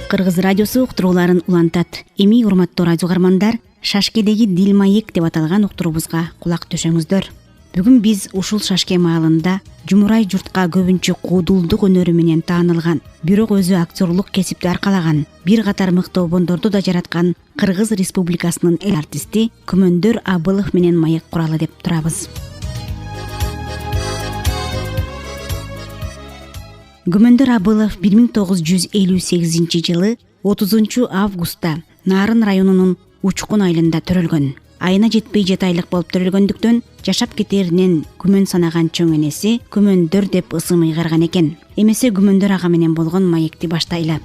Кыргыз радиосу уктурууларын улантат. Эми урматтуу радио каармандар, Шашкедеги дил маек деп аталган уктуруубузга кулак төшөңүздөр. Бүгүн биз ушул Шашке маалында жумурай журтка көбүнчө куудулдук өнөрү менен таанылган, бирок өзү актерлук кесипти аркалаган, бир катар мыкты обондорду да жараткан Кыргыз Республикасынын эл артисти Күмөндөр Абылов менен маек куралы деп турабыз. Күмөндөр Абылов 1958 жылы 30 августта Нарын районунун Учкун айылында төрөлгөн. Айына жетпей 7 айлык болуп төрөлгөндүктөн жашап кетеринен күмөн санаган чоң энеси Күмөндөр деп ысым ыйгарган экен. Эмесе Күмөндөр ага менен болгон маекти баштайлы.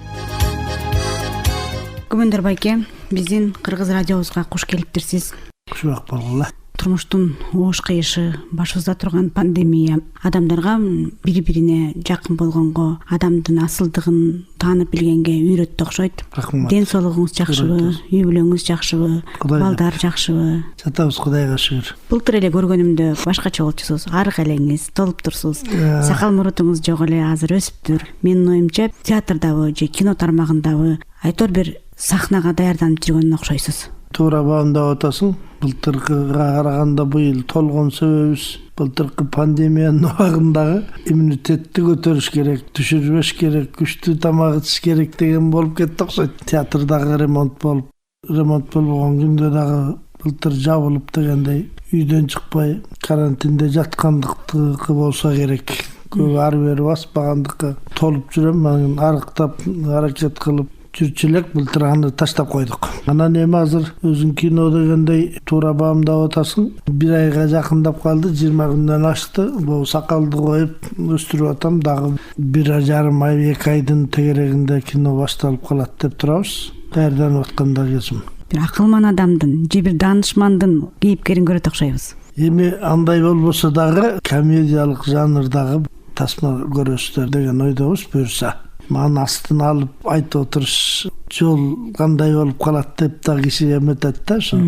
Күмөндөр байке, биздин Кыргыз радиобузга куш келиптирсиз. Кушбак болгула. Турмуштун оош кыйышы, башыбызда турган пандемия адамдарга бири-бирине жакын болгонго, адамдын асылдыгын таанып билгенге үйрөттү окшойт. Ден соолугуңуз жакшыбы, үй бүлөңүз жакшыбы, балдар жакшыбы? Жатабыз, Кудайга шүгүр. Былтыр эле көргөнүмдө башкача болчусуз, арык элеңиз, толуп турсуз. Сакал мурутуңуз жок эле, азыр өсүптүр. Менин оюмча, театрдабы же кино тармагындабы айтор бир сахнага даярданып жүргөн окшойсуз. Туура баамдап атасың. Былтыркыга караганда быйыл толгон себебибиз былтыркы пандемиянын убагындагы иммунитетти көтөрүш керек, түшүрбөш керек, күчтүү тамак ичиш керек деген болуп кетти окшойт. Театрдагы ремонт болбогон күндө дагы былтыр жабылып дегендей үйдөн чыкпай карантинде жаткандыкы болсо керек. Көп ары бери баспагандыкка толуп жүрөм. Анан арыктап аракет кылып жүрчүлек былтыр аны таштап койдук. Анан эми азыр өзүң кино дегендей туура баамдап атасың. 1 айга жакындап калды, 20 күндөн ашты. Бул сакалды коюп өстүрүп атам, дагы 1,5 ай 2 айдын тегерегинде кино башталып калат деп турабыз. Даярданып атканда кезим. Бир акылман адамдын же бир даанышмандын кейипкерин көрөт окшойбуз. Эми андай болбосо дагы комедиялык жанрдагы тасма көрөсүздөр деген ойдобуз буюрса. Маны астын алып айтып отуруш жол кандай болуп калат деп да киши эметет да ошо.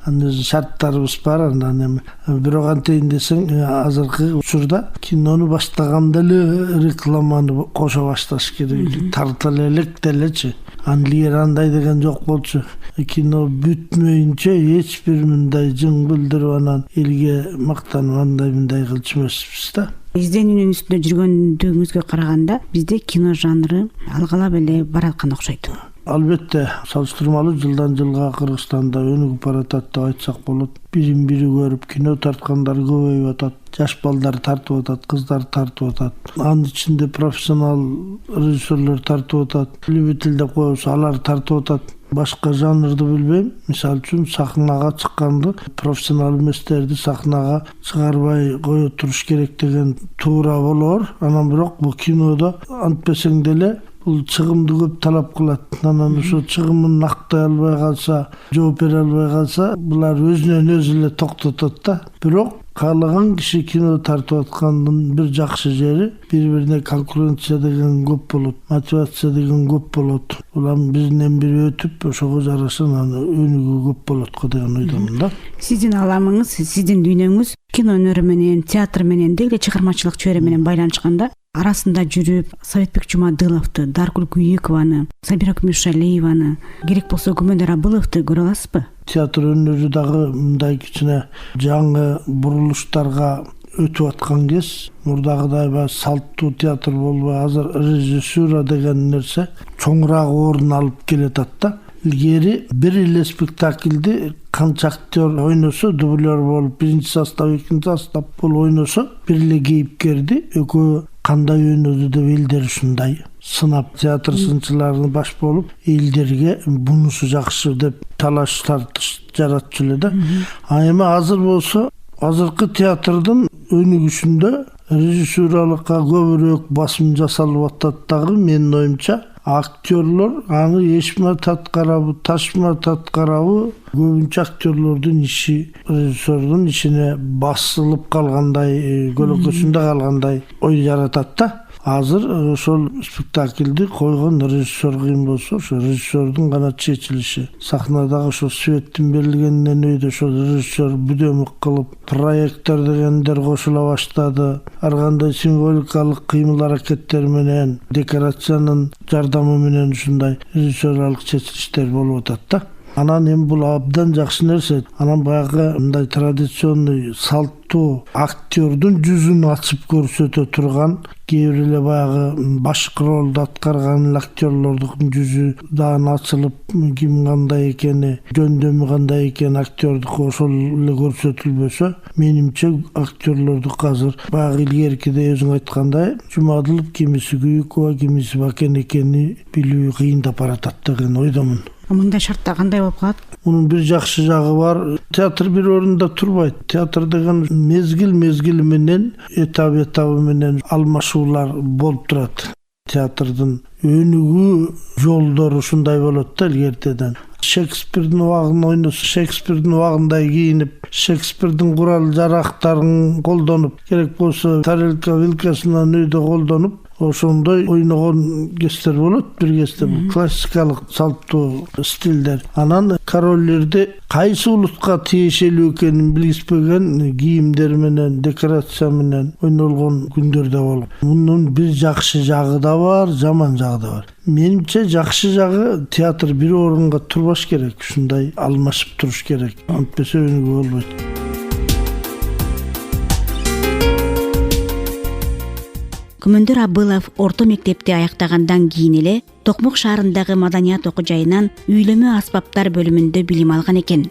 Анын шарттарыбыз бар. Андан эми бирок антейин десең, азыркы учурда кинону баштаганда эле рекламаны кошо башташ керек. Тарта элек делечи. Анлигер андай деген жок болчу. Кино бүтмөйүнчө эч бир мындай жың билдирип анан элге мактанып андай мындай кылчу эмеспиз да. Изденүүнүн үстүндө жүргөндүгүңүзгө караганда бизде кино жанры алгалап эле бараткан окшойт. Албетте, салыштырмалуу жылдан жылга Кыргызстанда өнүгүп баратат деп айтсак болот. Бири көрүп кино тарткандар көбөйүп атат. Жаш балдар тартып атат, кыздар тартып атат. Анын ичинде профессионал режиссерлор тартып атат. Любитель деп коебуз, алар тартып атат. Башка жанрды билбейм. Мисалы үчүн сахнага чыкканды, профессионал эместерди сахнага чыгарбай кое туруш керек деген туура болор. Анан бирок бул кинодо антпесең деле бул чыгымды көп талап кылат. Анан ошо чыгымын актай албай калса, жооп бере албай калса, булар өзүнөн өзү эле токтотот да. Бирок каалаган киши кино тартып аткандын бир жакшы жери бири-бирине конкуренция деген көп болот, мотивация деген көп болот. Улам бизден бири өтүп, ошого жараша өнүгүү көп болот го деген ойдомун да. Сиздин аламыңыз, сиздин дүйнөңүз кино өнөрү менен, театр менен, деги чыгармачылык чөйрө менен байланышканда арасында жүрүп, Советбек Жумадыловду, Даркүл Күйүкованы, Сабира Күмүшалиеваны, керек болсо Күмөндөр Абыловду көрө аласызбы? Театр өнөрү дагы мындай кичине жаңы бурулуштарга өтүп аткан кез, мурдагыдай салттуу театр болбой, азыр режиссура деген нерсе чоңураак орун алып келатат да. Илгери бир эле спектакльди канча актер ойносо, дублер болуп, биринчи состав, экинчи состав болуп ойносо, бир эле кейипкерди экөө кандай ойноду деп элдер ушундай сынап, театр сынчыларынын баш болуп, элдерге бунусу жакшы деп талаш тартыш жаратчу эле да. Эми азыр болсо, азыркы театрдын өнүгүшүндө режиссуралыкка көбүрөөк басым жасалып атат дагы. Менин оюмча актерлор аны эшме таткарабы, ташма таткарабы, көбүнчө актерлордун иши режиссердун ишине басылып калгандай, көлөкөсүндө калгандай ой жаратат да. Азыр ошол спектакльди койгон режиссер кыйын болсо, ошо режиссердун канат чечилиши. Сахнадагы ошо светтин берилгенинен өйдө ошол режиссер бүдөмүк кылып, проектор дегендер кошула баштады. Ар кандай символикалык кыймыл-аракеттер менен, декорациянын жардамы менен ушундай режиссерлык чечилиштер болуп атат да. Анан эми бул абдан жакшы нерсе. Анан баягы мындай традиционный салттуу актердун жүзүн ачып көрсөтө турган, кээ бир эле баягы башкы ролду аткарган актерлордун жүзү дагы ачылып, ким кандай экени, жөндөмү кандай экени актердуку ошол эле көрсөтүлбөсө, менимче актерлордуку азыр баягы илгеркиде өзүң айткандай Жумадылов кимиси Күйүкова, кимиси Бакен экени билүү кыйындап баратат деген ойдомун. Мындай шартта кандай болуп калат? Мунун бир жакшы жагы бар. Театр бир орунда турбайт. Театр деген мезгил менен, этабы менен алмашуулар болуп турат. Театрдын өнүгүү жолдору ушундай болот да илгертеден. Шекспирдин убагын ойносо, Шекспирдин убагындай кийинип, Шекспирдин курал жарактарын колдонуп, керек болсо тарелка вилкасынан өйдө колдонуп, ошондой ойногон кездер болот. Бир кезде бул классикалык салттуу стилдер. Анан короллерди кайсы улутка тиешелүү экенин билишпеген кийимдер менен, декорация менен ойнолгон күндөр да болуп. Мунун бир жакшы жагы да бар, жаман жагы да бар. Менимче жакшы жагы театр бир орунга турбаш керек, ушундай алмашып туруш керек. Антпесе өнүгүү болбойт. Күмөндөр Абылов орто мектепти аяктагандан кийин эле Токмок шаарындагы маданият окуу жайынан үйлөмө аспаптар бөлүмүндө билим алган экен.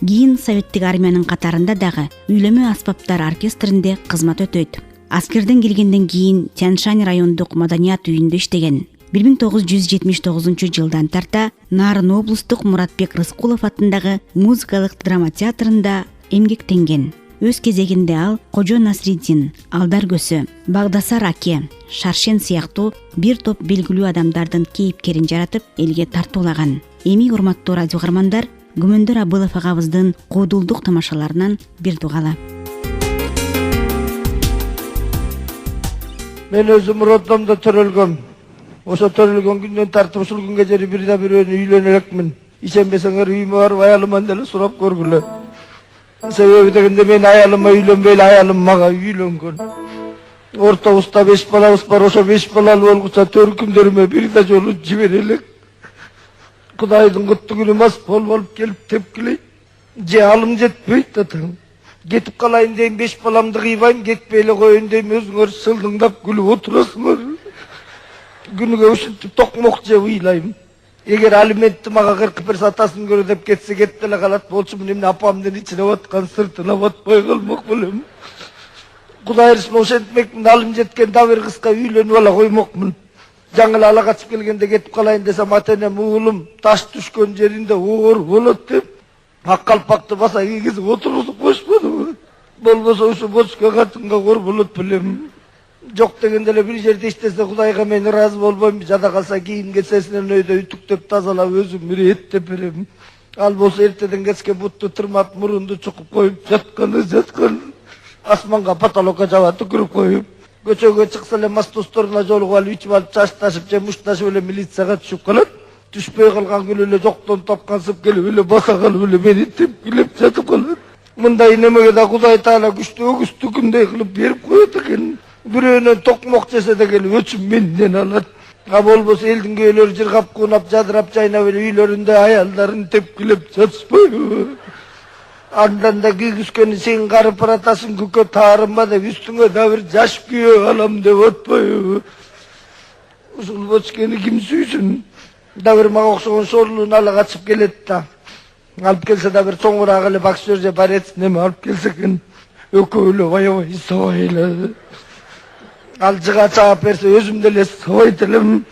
Кийин советтик армиянын катарында дагы үйлөмө аспаптар оркестринде кызмат өтөйт. Аскерден келгенден кийин Тянь-Шань райондук маданият үйүндө иштеген. 1979 жылдан тарта Нарын облустук Муратбек Рыскулов атындагы музыкалык драма театрында эмгектенген. Өз кезегинде ал Кожо Насриддин, Алдар Көсө, Багдасар Аке, Шаршен сыяктуу бир топ белгилүү адамдардын кейипкерин жаратып, элге тартуулаган. Эми урматтуу радио каармандар, Күмөндөр Абылов агабыздын куудулдук тамашаларынан бир дугала. Мен өзүм роддомдо төрөлгөм. Ошо төрөлгөн күндөн тартып ушул күнгө чейин бир да бирөөнү үйлөнө элекмин. Ишенбесеңер үйүмө барып аялыман деле сурап көргүлө. Себеби дегенде мен аялыма үйлөнбөйлө, аялым мага үйлөнгөн. Ортобузда 5 балабыз бар, ошо 5 балалуу болгуча төркүмдөрүмө бир да жолу жибере элек. Кудайдын куттуу күнү мас болуп келип тепкилейт. Же алым жетпейт атаң. Кетип калайын дейм, 5 баламды кыйбайм, кетпей эле коеюн дейм, өзүңөр сылдыңдап күлүп отурасыңар. Күнүгө ушинтип токмок жеп ыйлайм. Эгер алиментти мага 40% атасын көрө деп кетсе кетип эле калат болчумун, эмне апамдын ичине аткан сыртына батпай калмак белем. Кудай ырысына ошентмекмин, алым жеткен дабыр кызга үйлөнүп ала коймокмун. Жаңы эле ала качып келгенде кетип калайын десем, ата-энем уулум таш түшкөн жеринде оор болот деп ак калпакты баса кийгизип отургузуп койшподубу. Болбосо ушу бочка катынга кор болот белем. Жок дегенде эле бир жерде иштесе Кудайга мен ыраазы болбойм. Жада калса кийин кетсесинен өйдө үтүктөп тазалап өзүм иреттеп берем. Ал болсо эртеден кечке бутту тырмап, мурунду чукуп коюп жаткан. Асманга потолокко жаба түкүрүп коюп. Көчөгө чыкса эле мастустуруна жолугуп алып, ичип алып, чачташып же мушташып эле милицияга түшүп калат. Түшпөй калган күнү эле жоктон тапкансып келип эле баса калып эле мени тепкилеп жатып калат. Мындай немеге да Кудай Таала күчтүү өгүздү күндөй кылып берип коет экен. Бирөөнөн токмок жесе деген өчүм менден алат. А болбосо элдин көйлөрү жыргап, куунап, жадырап, жайнап эле үйлөрүндө аялдарын тепкилеп жатышпайбы? Андан да күйгүскөнү сен карып баратасың, күкө таарынба деп үстүңө да бир жаш күйө алам деп атпайбы? Ушул бочкени ким сүйсүн? Да бир мага окшогон шорлууну ала качып келет да. Алып келсе да бир чоңураак эле боксер же борец неме алып келсе экен. Экөө эле аябай сабай эле. Ал жыга чаап берсе өзүм деле сабайт элем.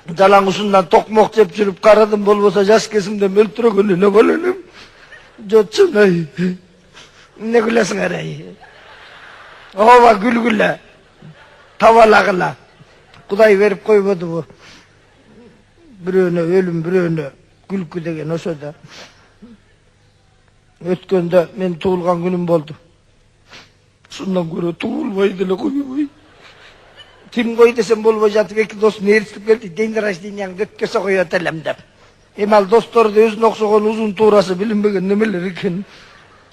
Жалаң ушундан токмок жеп жүрүп карадым, болбосо жаш кезимде өлтүрөгөн эле боло элем. Жотчун-ай. Эмне күлөсүңөр ай? Ооба күлгүлө. Табалагыла. Кудай берип койбодубу? Бирөөнө өлүм, бирөөнө күлкү деген ошо да. Өткөндө мен туулган күнүм болду. Шундан көрө туулбай деле койбой. Тим кой десем болбой жатып эки досум ээрчилип келди. День рожденияңды өткөзө коет элем деп. Эми ал досторду өзүнө окшогон узун туурасы билинбеген немелер экен.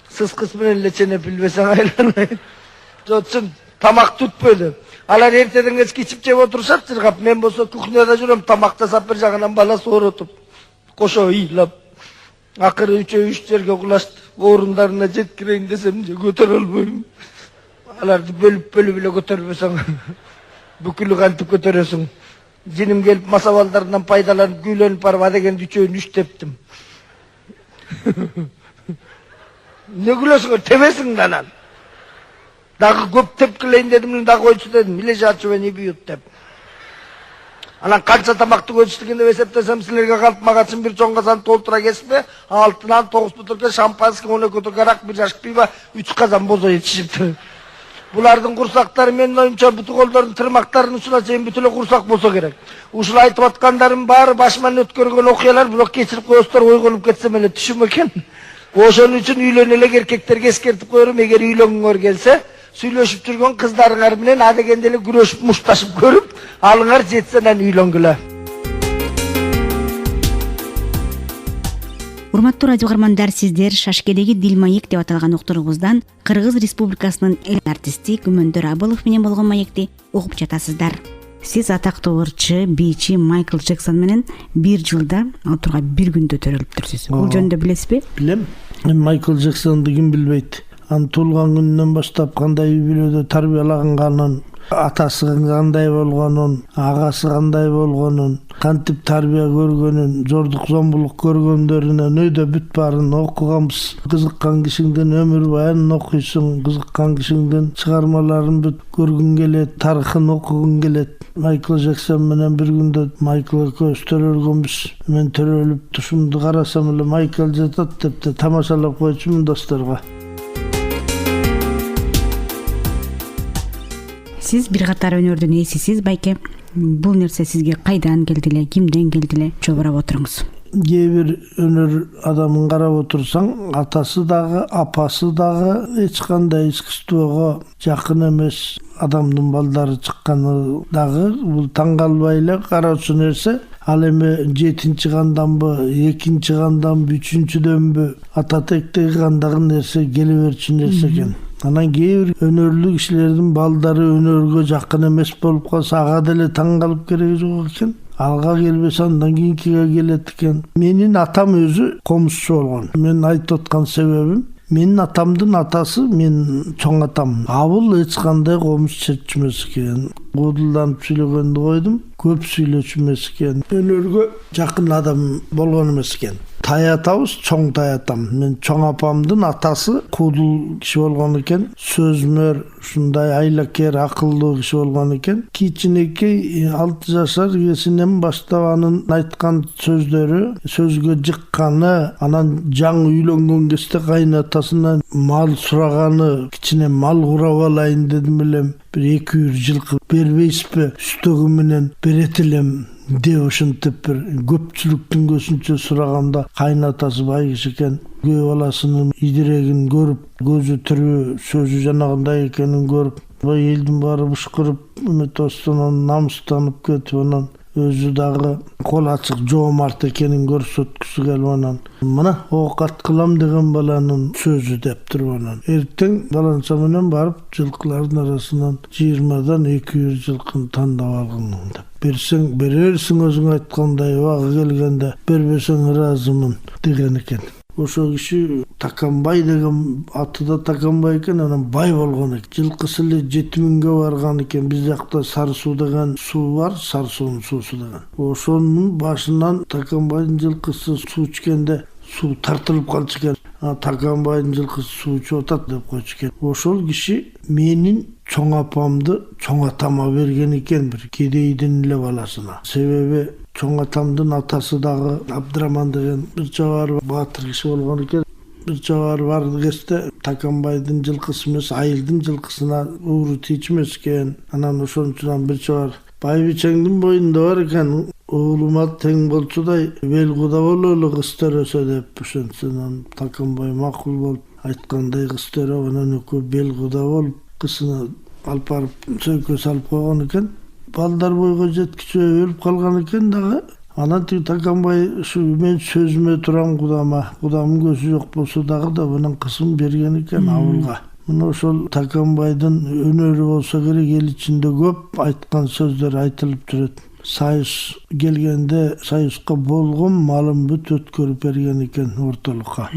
Сыз кыз менен эле ченеп билбесең айланбайт. Жотсун тамак түтпөдү. Алар эртеден кечке ичип жеп отурушат жыргап. Мен болсо кухняда жүрөм, тамак жасап бир жагынан бала сооротуп, кошо ыйлап. Акыры үчөө үч жерге кулашты. Орундарына жеткирейин десем же көтөрө албайм. Аларды бөлүп эле көтөрбөсөң бүкүлү кантип көтөрөсүң. Жиним келип маса балдарынан пайдаланып күйлөнүп барып адегенди үчөөнү үчтептим. Не күлөсүңөр, тебесиң да анан. Дагы көп тепкилейин дедим, дагы койчу дедим. Лежачего не бьют деп. Анан канча тамакты көчтүгүн деп эсептесем, силерге калп мага чын бир чоң казан толтура кесме, алтынан 9 бутылка шампанский, 12 бутылка арак, бир жашык пиво, 3 казан бозо жетишипти. Булардын курсактары менин оюмча буту колдордун тырмактарынын учуна чейин бүт эле курсак болсо керек. Ушул айтып аткандарым баары башыман өткөргөн окуялар, бирок кечирип коесуздар, ойгонуп кетсем эле түшүм экен. Ошон үчүн үйлөнө элек эркектерге эскертип коерум, эгер үйлөнгүңөр келсе, сүйлөшүп жүргөн кыздарыңар менен адегенде эле күрөшүп, мушташып көрүп, алыңар жетсе анан үйлөнгүлө. Урматтуу радио каармандар, сиздер Шашкедеги Дилмаек деп аталган уктуруубуздан Кыргыз Республикасынын эл артисти Күмөндөр Абылов менен болгон маекти угуп жатасыздар. Сиз атактуу ырчы, бийчи Майкл Джексон менен бир жылда отурга бир күндө төрөлүптүрсүз. Бул жөнүндө билесизби? Билем. Майкл Джексонду ким билбейт? Аны туулган күнүнөн баштап кандай үй бүлөдө тарбиялаганын, атасы кандай болгонун, агасы кандай болгонун, кантип тарбия көргөнүн, зордук зомбулук көргөндөрүнөн өйдө бүт баарын окуганбыз. Кызыккан кишиңдин өмүр баянын окуйсуң, кызыккан кишиңдин чыгармаларын бүт көргүң келет, тарыхын окугуң келет. Майкл Джексон менен бир күндө Майкл экөөбүз төрөлгөнбүз. Мен төрөлүп тушумду карасам эле Майкл жатат деп тамашалап койчумун досторго. Сиз бир катар өнөрдүн ээсисиз, байке. Бул нерсе сизге кайдан келди эле, кимден келди эле? Чогурап отуруңуз. Кээ бир өнөр адамын карап отурсаң, атасы дагы, апасы дагы эч кандай искусствого жакын эмес адамдын балдары чыкканы дагы бул таң калбай эле кароочу нерсе. Ал эми 7-чи канданбы, 2-чи канданбы, 3-чүдөнбү ата тектеги кандагы нерсе келе берчү нерсе экен. Анан кээ бир өнөрлүү кишилердин балдары өнөргө жакын эмес болуп калса, ага деле таң калып кереги жок экен. Алга келбесе андан кийинкиге келет экен. Менин атам өзү комузчу болгон. Мен айтып аткан себебим, менин атамдын атасы мен чоң атам. Абыл эч кандай комуз чечмес экен. Куудулданып сүйлөгөндү койдум, көп сүйлөчү эмес экен. Өнөргө жакын адам болгон эмес экен. Таятабыз чоң таятам. Мен чоң апамдын атасы куудул киши болгон экен. Сөзмөр, ушундай айлакер, акылдуу киши болгон экен. Кичинекей 6 жашар кесинен баштап анын айткан сөздөрү, сөзгө жыкканы, анан жаңы үйлөнгөн кезде кайнатасынан мал сураганы, кичине мал курап алайын дедим элем. Bir 200 жылкы бербейсизби, үстөгү менен берет элем деп ушинтип бир көпчүлүктүн көзүнчө сураганда кайнатасы бай киши экен. Күйөө баласынын идирегин көрүп, көзү тирүү, сөзү жанагындай экенин көрүп, элдин баары бышкырып, метостон намыстанып кетип, анан өзү дагы кол ачык жоомарт экенин көрсөткүсү келип, анан мына оокат кылам деген баланын сөзү деп туруп, анан эртең баланча менен барып жылкылардын арасынан 20дан 200 жылкыны тандап алгын деп. Берсең берерсиң өзүң айткандай, убагы келгенде бербесең ыраазымын деген экен. Ошо киши Таканбай деген аты да Таканбай экен, анан бай болгон экен. Жылкысы эле 7000ге барган экен. Биз жакта Сары суу деген суу бар, Сары суунун суусу деген. Ошонун башынан Таканбайдын жылкысы суу ичкенде суу тартылып калчу экен. Таканбайдын жылкысы суу ичип атат деп койчу экен. Ошол киши менин чоң апамды чоң атама берген экен, бир кедейдин эле баласына. Себеби чоң атамдын атасы дагы Абдыраман деген бир жабар баатыр киши болгон экен. Бир жабар бар кезде Таканбайдын жылкысы эмес, айылдын жылкысына ууру тийчмес экен. Анан ошон үчүн бир жабар байбичеңдин боюнда бар экен, уулума тең болчудай бел куда бололу кыз төрөсө деп ошентсен Таканбай макул болуп айткандай кыз төрөп, анан экөө бел куда болуп кызына алып барып сөйкө салып койгон экен. балдар бойго жеткиче өлүп калган экен дагы. Анан тиги Таканбай ушу мен сөзүмө турам Кудамдын көзү жок болсо дагы да bunun кысым берген экен абылга. Мына ошол Таканбайдын өнөрү болсо керек, эл ичинде көп айткан сөздөр айтылып жүрөт. Союз келгенде союзга болгон малын бүт өткөрүп берген экен ортолукка.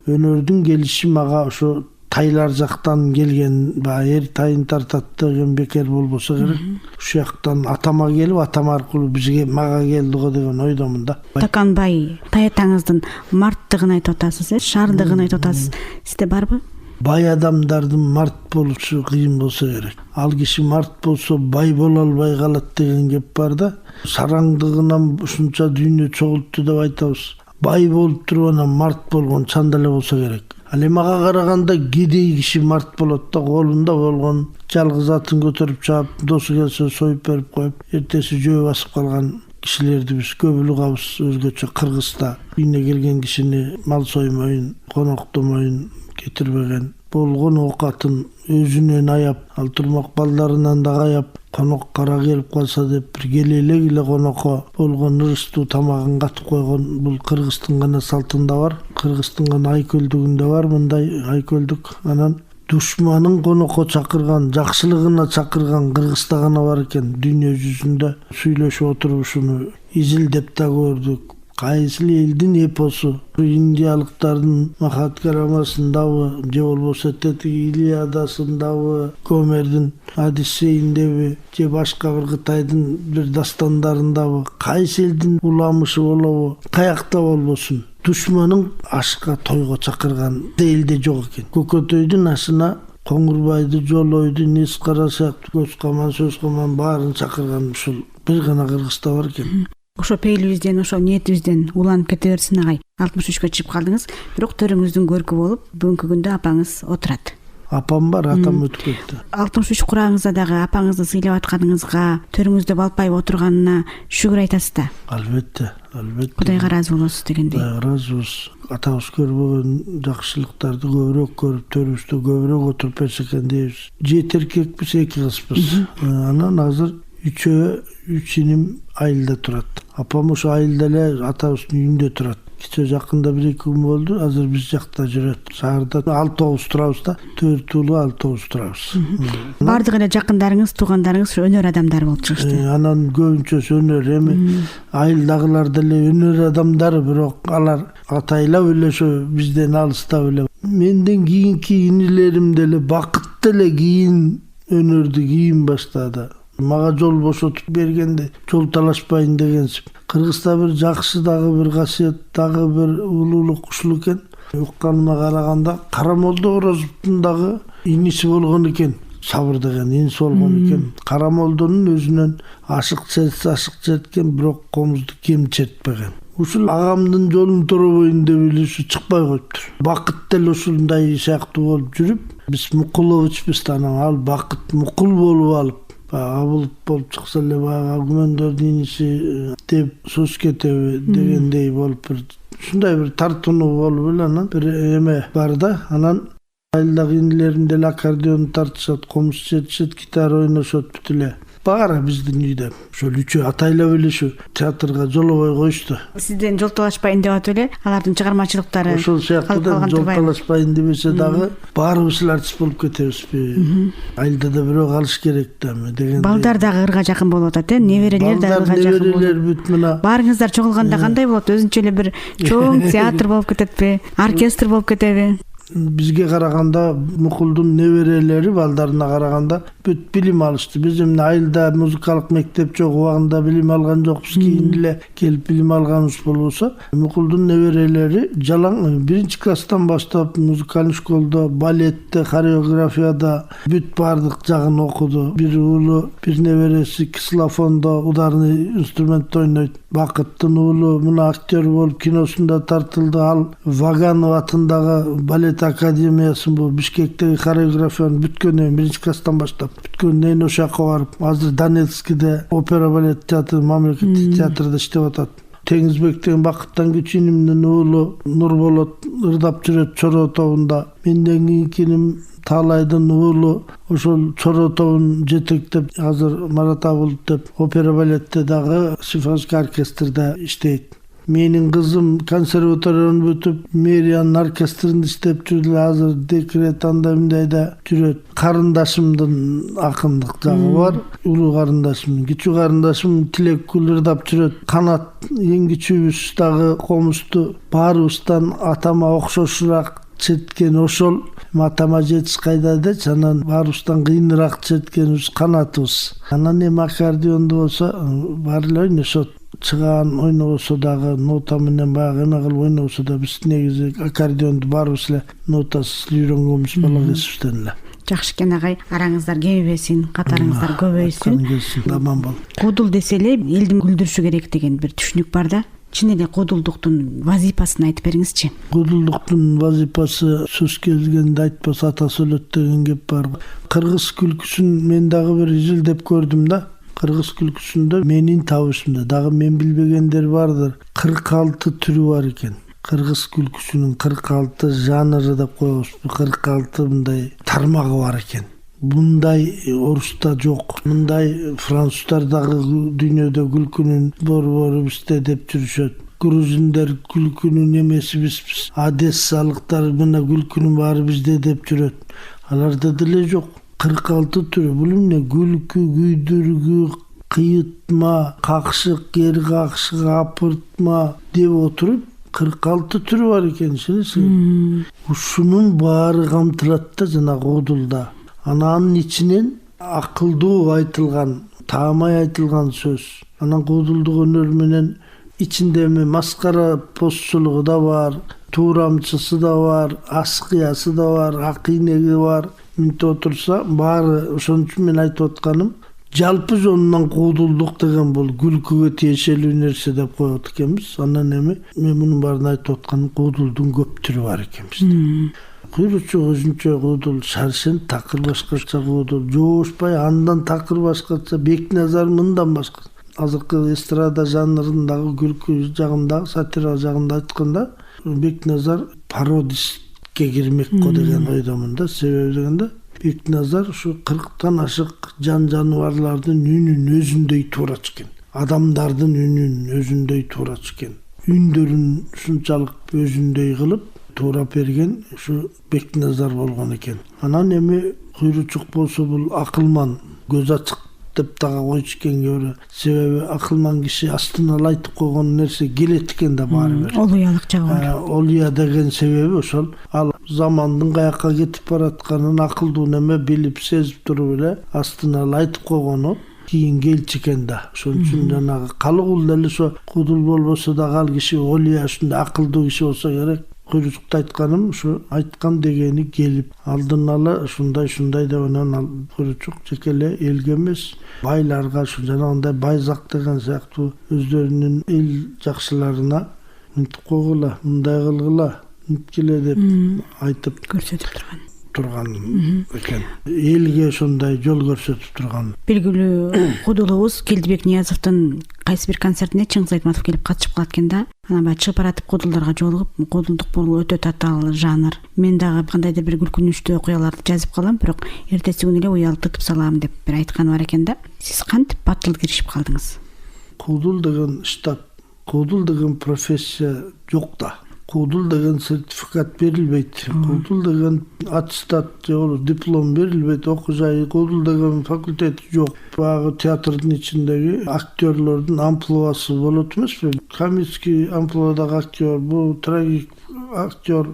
Өнөрдүн келиши мага ошо тайлар жактан келген, эр тайын тартат деген бекер болбосо керек. Ушул жактан атама келип, атам аркылуу бизге мага келди го деген ойдомун да. Таканбай таятаңыздын марттыгын айтып атасыз, шаардыгын айтып атасыз. Сизде барбы? Бай адамдардын март болушу кыйын болсо керек. Ал киши март болсо бай боло албай калат деген кеп бар да. Сараңдыгынан ушунча дүйнө чогултту деп айтабыз. Бай болуп туруп анан март болгон чанда эле болсо керек. Ал эми ага караганда кедей киши март болот да, колунда болгон жалгыз атын көтөрүп чаап, досу келсе союп берип коюп, эртеси жөө басып калган кишилерди биз көп угабыз. Өзгөчө Кыргызда үйүнө келген кишини мал соймойун, коноктомойун кетирбеген, болгон оокатын өзүнөн аяп, ал турмак балдарынан да аяп, конок кара келип калса деп бир келелек эле конокко болгон ырыстуу тамагын катып койгон. Бул Кыргыздын гана салтында бар, Кыргыздын гана айкөлдүгүндө бар мындай айкөлдүк. Анан душманын конокко чакырган, жакшылыгына чакырган Кыргызда гана бар экен. Дүйнө жүзүндө сүйлөшүп отуруп ушуну изилдеп да көрдүк. Кайсы элдин эпосу, индиялыктардын Махабхаратасындабы, же болбосо Илиадасындабы, Гомердин Одиссейиндеби, же башка бир Кытайдын бир дастандарындабы, кайсы элдин уламышы болобу, каякта болбосун, душманын ашка, тойго чакырган элде жок экен. Көкөтөйдүн ашына Коңурбайды, Жолойду, Нес Кара сыяктуу көз каман, сөз каман баарын чакырган ушул бир гана Кыргызда бар экен. Ошо пейилибизден, ошо ниетибизден уланып кете берсин агай. 63-кө чыгып калдыңыз, бирок төрүңүздүн көркү болуп, бүгүнкү күндө апаңыз отурат. Апам бар, атам өтүп кетти. 63 курагыңызда дагы апаңызды сыйлап атканыңызга, төрүңүздө балпайып отурганына шүгүр айтасыз да? Албетте. Кудайга ыраазы болосуз дегендей. Ыраазыбыз. Атабыз көрбөгөн жакшылыктарды көбүрөөк көрүп, төрүбүздө көбүрөөк отуруп берсе экен дейбиз. Жети эркекпиз, 2 кызбыз. Анан азыр 3 иним айылда турат. Апам ошо айылда эле атабыздын үйүндө турат. Кече жакында 1-2 күн болду, азыр биз жакта жүрөт. Шаарда 6-9 турабыз да, 4 уулу 6-9 турабыз. Бардык эле жакындарыңыз, туугандарыңыз өнөр адамдар болуп чыгышты. Анан көбүнчөсү өнөр, эми айылдагылар деле өнөр адамдары, бирок алар атайлап эле ошо бизден алыстап эле. Менден кийинки инилерим деле бакытты эле кийин өнөрдү кийин баштады. Мага жол бошотуп бергенде жол талашпайын дегенсип. Кыргызда бир жакшы дагы бир касиет, дагы бир улуулук ушул экен. Укканыма караганда Карамолдо Орозовдун дагы иниси болгон экен. Сабыр деген иниси болгон экен. Карамолдонун өзүнөн ашык черткен, бирок комузду кем чертпеген. Ушул агамдын жолун торобойн деп эле ушу чыкпай коюптур. Бакыт деле ушундай сыяктуу болуп жүрүп, биз Мукуловичпиз да, ал Бакыт Мукул болуп алып, абылып болуп чыкса эле баягы аргумендердин иниси деп сөз кетеби дегендей болуп бир ушундай бир тартынуу болуп эле анан бир эме бар да. Анан айылдагы инилерим деле аккордеон тартышат, комуз чертишет, гитара ойношот бүт эле. Баары биздин үйдө ошол үчөө атайлап эле ушу театрга жолобой коюшту. Сизден жол талашпайын деп атып эле, алардын чыгармачылыктары ошол сыяктуу жол талашпайын дебесе дагы баарыбыз эле артист болуп кетебизби? Айылда да бирөө калыш керек да деген. Балдар дагы ырга жакын болуп атат, неберелер дагы ырга жакын болуп. Неберелер бүт мына. Баарыңыздар чогулганда кандай болот? Өзүнчө эле бир чоң театр болуп кететпи? Оркестр болуп кетеби? Бизге караганда Мукулдун неберелери балдарына караганда бүт билим алышты. Биз эмне айылда музыкалык мектеп жок, убагында билим алган жокпуз. Кийин эле келип билим алганыбыз болбосо, Мукулдун неберелери жалаң 1-класстан баштап музыкалдык школдо, балетте, хореографияда бүт бардык жагын окуду. Бир уулу, бир небереси ксилофондо, ударный инструмент ойнойт. Бакыттын уулу мына актер болуп киносунда тартылды. Ал Ваганов атындагы балет академиясын, бул Бишкектеги хореографияны бүткөндөн 1-класстан баштап бүткөндөн ошол жака барып, азыр Донецкийде опера балет театры, мамлекеттик театрда иштеп атат. Теңизбек деген Бакыттан Күч инимдин уулу Нурболот ырдап жүрөт Чоро тобунда. Менден кийинкиним Таалайдын уулу ошол Чоро тобун жетектеп, азыр Марат Абулов деп опера балетте дагы симфоник оркестрде иштейт. Менин кызым консерваторияны бүтүп, мэриянын оркестринде иштеп жүрдү. Азыр декрет анда мындайда жүрөт. Карындашымдын акындык жагы бар. Улуу карындашым, кичүү карындашым Тилеккүл ырдап жүрөт. Канат эң кичүүбүз дагы комузду баарыбыздан атама окшошураак четкен ошол. Матама жетиш кайда дечи, анан баарыбыздан кыйыныраак четкенибиз Канатыбыз. Анан эми аккордеондо болсо баары эле ойношот. Чыгаан ойнобосо дагы нота менен баягы эме кылып ойнобосо да биз негизи аккордеонду баарыбыз эле нотасыз үйрөнгөнбүз бала кезибизден эле. Жакшы экен агай, араңыздар кебейбесин, катарыңыздар көбөйсүн. Аман бол. Куудул десе эле элдин күлдүрүшү керек деген бир түшүнүк бар да. Чын эле куудулдуктун вазипасын айтып бериңизчи. Куудулдуктун вазипасы сөз келгенде айтпаса ата сөйлөт деген кеп бар. Кыргыз күлкүсүн мен дагы бир изилдеп көрдүм да. Кыргыз күлкүсүндө менин табышымда дагы мен билбегендер бардыр. 46 түрү бар экен. Кыргыз күлкүсүнүн 46 жанры деп коебузбу. 46 мындай тармагы бар экен. Мындай оруста жок. Мындай француздар дагы дүйнөдө күлкүнүн борбору бизде деп жүрүшөт. Грузиндер күлкүнүн эмеси бизбиз. Одессалыктар мына күлкүнүн баары бизде деп жүрөт. Аларда деле жок. 46 түрү. Бул эмне? Күлкү, күйдүргү, кыйытма, какшык, кер какшык, апыртма деп отуруп 46 түрү бар экен, шенесиң. Ушунун баары камтылат да жана куудулда. Анын ичинен акылдуу айтылган, таамай айтылган сөз. Анан куудулдук өнөр менен ичинде маскара постчулугу да бар, туурамчысы да бар, аскыясы да бар, акыйнеги бар. Мынтип отурса, баары ошон үчүн мен айтып атканым, жалпы жонунан куудулдук деген бул күлкүгө тиешелүү нерсе деп коет экенбиз. Анан эми мен мунун баарын айтып атканым, куудулдун көп түрү бар экен бизде. Куйручук өзүнчө куудул, шаршен такыр башкача куудул, жоошпай андан такыр башкача, Бекназар мындан башка. Азыркы эстрада жанрындагы күлкү жагындагы, сатира жагында айтканда, Бекназар пародистке кирмек го деген ойдомун да. Себеби дегенде Бекназар ушу 40тан ашык жан жаныбарлардын үнүн өзүндөй туурачу экен. Адамдардын үнүн өзүндөй туурачу экен. Үндөрүн ушунчалык өзүндөй кылып туурап берген ушу Бекназар болгон экен. Анан эми Куйручук болсо бул акылман, көз ачык деп дагы койчу экен көрө. Себеби акылман киши астына айтып койгон нерсе келет экен да баары бир. Олуялык жагы бар. Олуя деген себеби ошол. Ал замандын каяка кетип баратканын акылдуу неме билип сезип туруп эле астына айтып койгону кийин келчү экен да. Ошон үчүн жанагы калыгул деле ошо кудул болбосо дагы ал киши олуя ушундай акылдуу киши болсо керек. Куйручукта айтканым ушу айткан дегени келип алдын ала ушундай деп анан Куйручук жеке эле элге эмес, байларга ушу жанагындай Байзак деген сыяктуу өздөрүнүн эл жакшыларына мынтип койгула, мындай кылгыла, мынткиле деп айтып көрсөтүп турган экен. Элге ошондой жол көрсөтүп турган. Белгилүү кудулубуз Келдибек Ниязовдун кайсы бир концертине Чыңгыз Айтматов келип катышып калат экен да. Анан баягы чыгып баратып кудулдарга жолугуп, кудулдук бул өтө татаал жанр. Мен дагы кандайдыр бир күлкүнүчтүү окуяларды жазып калам, бирок эртеси күнү эле уялып тытып салам деп бир айтканы бар экен да. Сиз кантип батыл киришип калдыңыз? Кудул деген штат, кудул деген профессия жок да. Кудул деген сертификат берилбейт. Кудул деген аттестат же диплом берилбейт. Окуу жайы кудул деген факультет жок. Багы театрдын ичиндеги актерлордун амплуасы болот эмеспи? Комический амплуадагы актер, бул трагик актер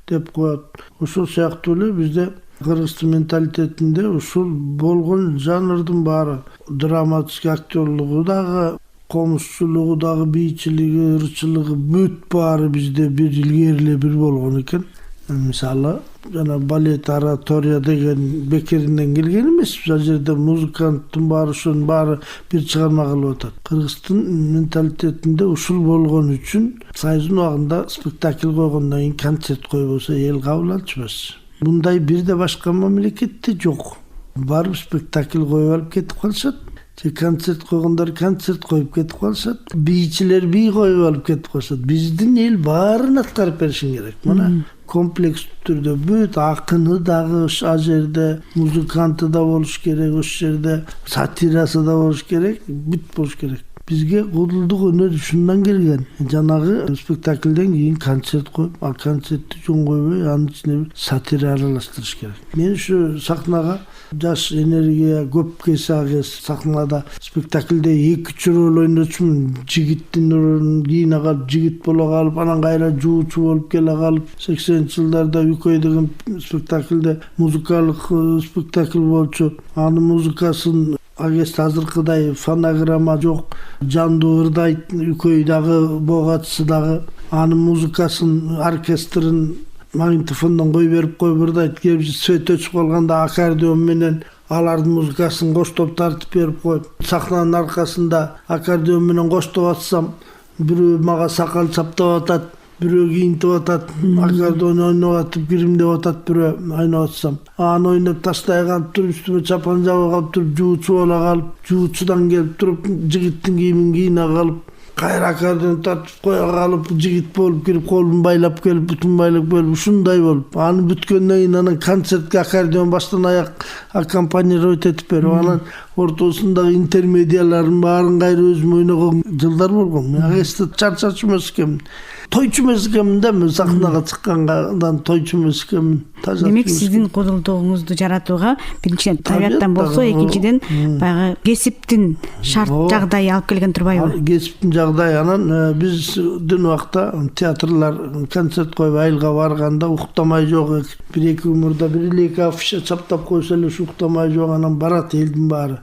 деп коет. Ушул сыяктуу эле бизде кыргыздын менталитетинде ушул болгон жанрдын баары, драматический актерлугу дагы, комузчулугу дагы, бийчилиги, ырчылыгы бүт баары бизде бир илгери бир болгон экен. Мисалы, жана балет, оратория деген бекеринен келген эмес. Ал жерде музыканттын баары, ушунун баары бир чыгарма кылып атат. Кыргыздын менталитетинде ушул болгон үчүн Союздун убагында спектакль койгондон кийин концерт койбосо эл кабыл алчубайбыз. Мындай бирде башка мамлекетте жок. Барып спектакль коюп алып кетип калышат. же концерт койгондар концерт коюп кетип калышат, бийчилер бий коюп алып кетип калышат. Биздин эл баарын аткарып беришин керек. Мына комплекстүү түрдө бүт акыны дагы ал жерде, музыканты да болуш керек, ошол жерде сатирасы да болуш керек, бүт болуш керек. Бизге кудулдук өнөр ушундан келген. Жанагы спектакльден кийин концерт коюп, ал концертти жөн койбой, анын ичине сатира аралаштырыш керек. Мен ушу сахнага жаш энергия көп кесе сахнада спектакльде 2 роль ойночумун. Жигиттин ролун кийине калып, жигит боло калып, анан кайра жуучу болуп келе калып, 80-жылдарда Үкөй деген спектакльде музыкалык спектакль болчу. Анын музыкасын агест азыркыдай фонограмма жок, жандуу ырдайт. Үкөй дагы богатысы дагы анын музыкасын, оркестрин магнитофондон кой берип ырдайт. Кээ свет өчүп калганда аккордеон менен алардын музыкасын коштоп тартып берип коюп, сахнанын аркасында аккордеон менен коштоп атсам, бирөө мага сакал чаптап атат, бирөө кийинтип атат, аккордеон ойноп атып киримдеп атат, бирөө ойноп атсам, аны ойноп таштай калып туруп, үстүмө чапан жабып калып туруп, жуучу боло калып, жуучудан келип туруп, жигиттин кийимин кийине калып, кайра аккордеон тартып кое калып, жигит болуп кирип, колун байлап келип, бутун байлап келип, ушундай болуп, аны бүткөндөн кийин анан концертке аккордеон баштан аяк аккомпанировать этип берип, анан ортосундагы интермедияларын баарын кайра өзүм ойногон жылдар болгон. Мен агесте чарчачу эмес экенмин. Тойчу эмес экенмин да, мен сахнага чыккандан тойчу эмес экенмин. Демек сиздин кудулдугуңузду жаратууга биринчиден табияттан болсо, экинчиден баягы кесиптин шарт жагдайы алып келген турбайбы? Кесиптин жагдайы. Анан биздин убакта театрлар концерт коюп айылга барганда уктамай жок, 1-2 умурда 1-2 афиша чаптап койсо эле уктамай жок, анан барат элдин баары.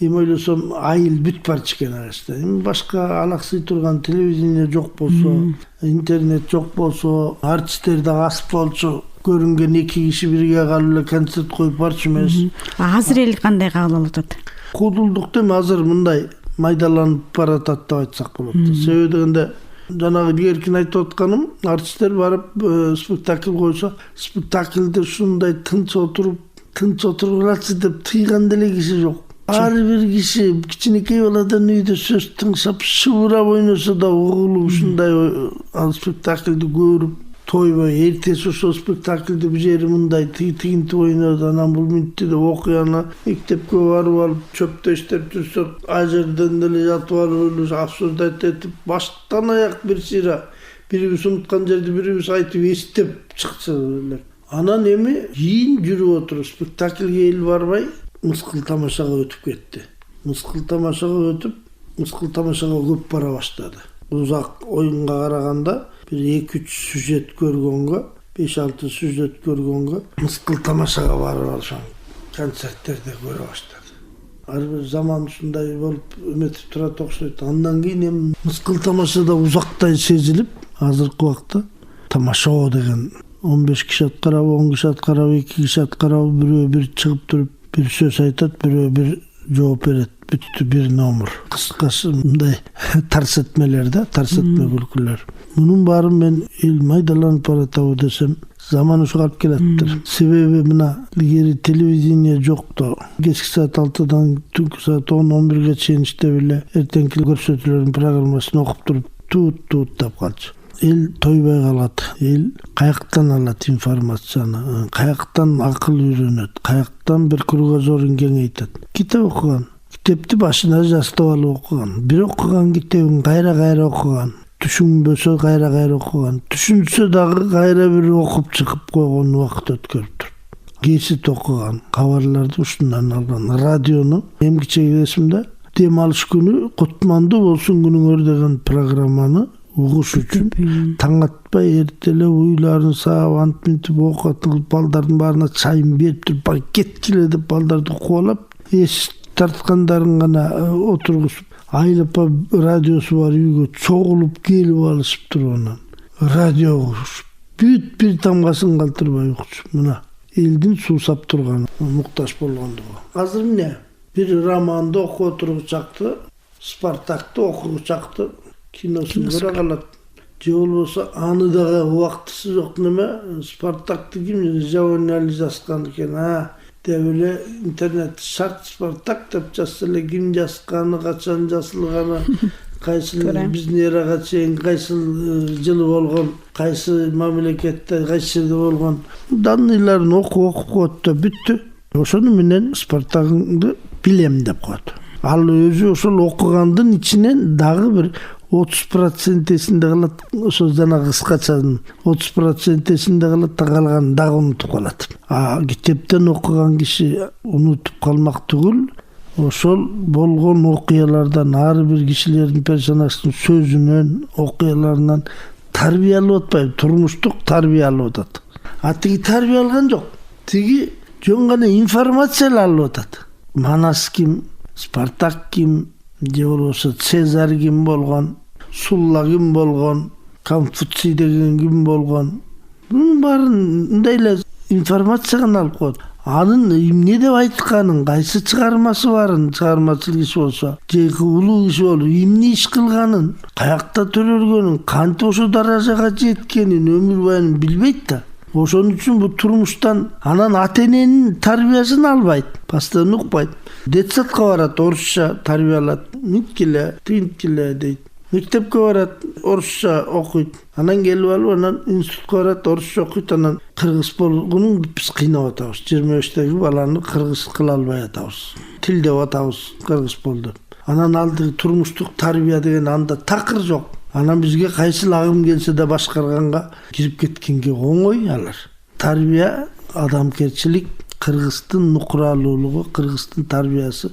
Эми ойлосом, айыл бүт барчу экен агачта. Эми башка алаксый турган телевидение жок болсо, интернет жок болсо, артисттер да аз болчу, көрүнгөн 2 киши бирге калып эле концерт коюп барчу эмес. Азыр эл кандай кабыл алып атат? Кудулдукту эми азыр мындай майдаланып баратат деп айтсак болот. Себеби дегенде жанагы илгеркин айтып атканым, артисттер барып спектакль койсо, спектакльде ушундай тынч отургулачы деп тыйган деле киши жок. Ар бир киши кичинекей баладан үйдө сөз тыңшап, шыбырап ойносо да угулуп ушундай ал спектакльди көрүп, тойбой, эртеси ошол спектакльди бир жери мындай тигинтип ойноду, анан бул минтти деп окуяны мектепке барып алып, чөптө иштеп жүрсөк, ал жерден деле жатып алып, обсуждать этип, баштан аяк бир сыйра, бирибиз унуткан жерди бирибиз айтып эстеп чыкчу элек. Анан эми кийин жүрүп отуруп, спектакльге эл барбай, мыскыл тамашага өтүп кетти. Мыскыл тамашага өтүп, мыскыл тамашага көп бара баштады. Узак оюнга караганда бир 2-3 сюжет көргөнгө, 5-6 сюжет көргөнгө мыскыл тамашага барып алышам. Концерттерде көрө баштады. Ар бир заман ушундай болуп өметип турат окшойт. Андан кийин эми мыскыл тамашада узактай сезилип, азыркы убакта тамашоо деген 15 киши аткарабы, 10 киши аткарабы, 2 киши аткарабы, бирөө бир чыгып туруп бир сөз айтат, бирөө бир жооп берет. Бүттү бир номер. Кыскасы мындай тарсетмелер да, тарсетме күлкүлөр. Мунун баарын мен эл майдаланып баратабы десем, заман ушуга алып келатыптыр. Себеби мына илгери телевидение жокто. Кечки саат 6-дан түнкү саат 10-11ге чейин иштеп эле эртеңки көрсөтүүлөрдүн программасын окуп туруп тут деп калчу. Эл тойбой калат. Эл каяктан алат информацияны, каяктан акыл үйрөнөт, каяктан бир кругозорун кеңейтет. Китеп окуган, китепти башына жастап алып окуган, бир окуган китебин кайра окуган, түшүнбөсө кайра окуган, түшүнсө дагы кайра бир окуп чыгып койгон убакыт өткөрүптүр. Гезит окуган, кабарларды ушундан алган, радиону эмгиче эсимде дем алыш күнү кутмандуу болсун күнүңөр деген программаны угуш үчүн таң атпай эртеле уйларын саап антминтип окутуп, балдардын баарына чайын берип туруп, кеткиле деп балдарды кубалап, эс тарткандарын гана отургузуп, айылапа радиосу бар үйгө чогулуп келип алышып туруп, анан радио бүт бир тамгасын калтырбай укчу. Мына элдин суусап турганы, муктаж болгондугу. Азыр эмне? Бир романды окуп отургучакты, Спартакты окугучакты киносун көрө калат. Же болбосо аны дагы убактысы жок неме, Спартакты ким жабонялы жазган экен, деп эле интернет шарт Спартак деп жазса эле ким жазганы, качан жазылганы, кайсыл биздин эрага чейин кайсыл жылы болгон, кайсы мамлекетте, кайсы жерде болгон данныйларын окуп коет да бүттү. Ошону менен Спартагыңды билем деп коет. Ал өзү ошол окугандын ичинен дагы бир 30%-синде калат, ошо жана кыскачанын 30%-синде калат, калганын дагы унутуп калат. Китептен окуган киши унутуп калмак түгүл, ошол болгон окуялардан, ар бир кишилердин, персонаждын сөзүнөн, окуяларынан тарбия алып атпайбы, турмуштук тарбия алып атат. Тиги тарбия алган жок. Тиги жөн гана информация алып атат. Манас ким, Спартак ким, же болбосо Цезарь ким болгон, Сулла ким болгон, Конфуций деген ким болгон. Бунун баарын мындай эле информация гана алып коет. Анын эмне деп айтканын, кайсы чыгармасы барын, чыгармачыл киши болсо, же улуу киши болсо, эмне иш кылганын, каякта төрөлгөнүн, кантип ошо даражага жеткенин, өмүр баянын билбейт да. Ошон үчүн бул турмуштан анан ата-эненин тарбиясын албайт, постоянно укпайт. Детсадка барат, орусча тарбия алат, тинткиле дейт. Мектепке барат, орусча окуйт. Анан келип алып, анан институтка барат, орусча окуйт, анан кыргыз болгонун биз кыйнап атабыз. 25-теги баланы кыргыз кыла албай атабыз. Тил деп атабыз, кыргыз болду. Анан алды турмуштук тарбия деген анда такыр жок. Анан бизге кайсыл агым келсе да башкарганга кирип кеткенге оңой алар. Тарбия, адамгерчилик, кыргыздын нукуралуулугу, кыргыздын тарбиясы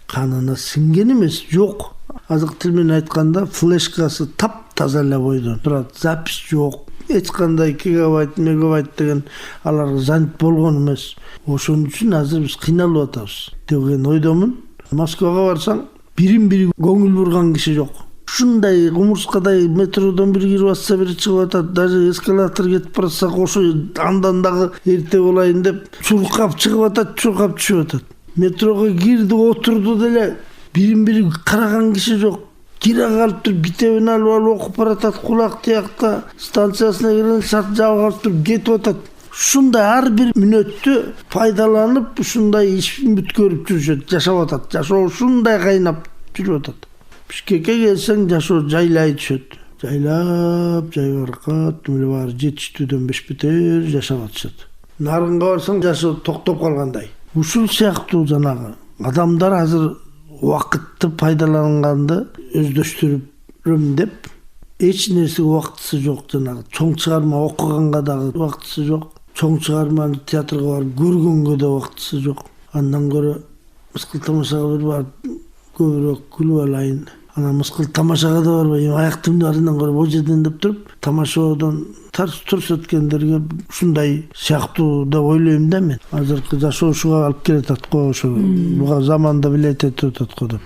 канына сиңген эмес, жок. Азык тил менен айтканда флешкасы тап-таза эле бойдон турат, запись жок. Эч кандай гигабайт, мегабайт деген аларга занят болгон эмес. Ошон үчүн азыр биз кыйналып атабыз деген ойдомун. Москвага барсаң, бирин-бири көңүл бурган киши жок. Ушундай кумурскадай метродон бири кирип атса, бири чыгып атат. Даже эскалатор кетип барсак, ошо андан дагы эрте болайын деп чуркап чыгып атат, чуркап түшүп атат. Метрого кирди, отурду деле бирин-бири караган киши жок. Кире калып туруп, китебин алып окуп баратат, кулак тиякта станциясына кирген шарт жабып алып туруп кетип атат. Ушундай ар бир мүнөттү пайдаланып, ушундай ишин бүткөрүп жүрүшөт, жашап атат. Жашоо ушундай кайнап жүрүп атат. Бишкекке келсең, жашоо жайлай түшөт. Жайлап, жайбаракат, эле баары жетиштүүдөн бешбетер жашап атышат. Нарынга барсаң, жашоо токтоп калгандай. Ушул сыяктуу жанагы адамдар азыр убакытты пайдаланганды өздөштүрөм деп, эч нерсеге убактысы жок. Жанагы чоң чыгарма окуганга дагы убактысы жок. Чоң чыгарманы театрга барып көргөнгө да убактысы жок. Андан көрө мыскыл тамашага бир барып көбүрөөк күлүп алайын. Анан мыскыл тамашага да барбай, аяктымдарынан көрүп о жерден деп туруп, тамашадан турс өткөндөргө ушундай сыяктуу деп ойлойм да мен. Азыркы жашоо ушуга алып келатат го, ошо буга заманда билет этип атат го деп.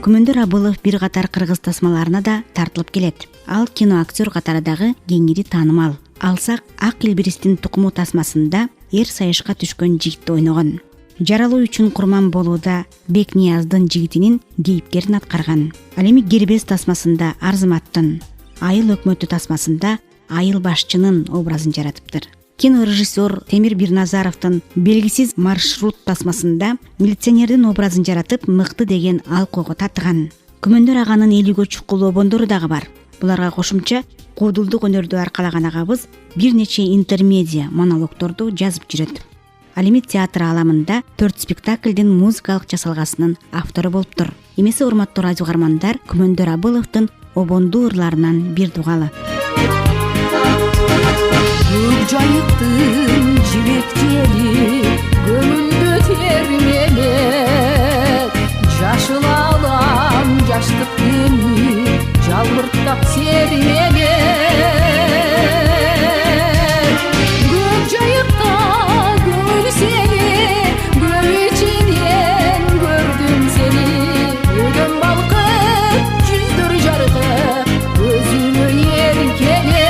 Күмөндөр Абылов бир катар кыргыз тасмаларына да тартылып келет. Ал киноактер катары дагы кеңири таанымал. Алсак Ак Илбиристин тукуму тасмасында эр сайышка түшкөн жигитти ойногон. Жаралуу үчүн курман болууда Бекнияздын жигитинин кейипкерин аткарган. Ал эми Кербез тасмасында Арзыматтын, Айыл өкмөтү тасмасында Айыл башчынын образын жаратыптыр. Кинорежиссер Темир Бирназаровдун Белгисиз маршрут тасмасында милиционердин образын жаратып, мыкты деген алкоого татыган. Күмөндөр аганын элүүгө чукул обондору дагы бар. Буларга кошумча куудулдук өнөрдү аркалаган агабыз бир нече интермедиа монологдорду жазып жүрөт. Ал эми театр аламында 4 спектаклдин музыкалык жасалгасынын автору болуптур. Эмесе урматтуу радио угармандар, Күмөндөр Абыловдун обондуу ырларынан бир дугалы. Көк жайыктын жибектери көңүлдө термелеп, жашыл алам жаштык дени жалбырттап сермелеп. Көк жайыкта көңүл сени, көл ичинен көрдүм сени, өдөн балкып жүздөр жаркы өзүнө эркелеп.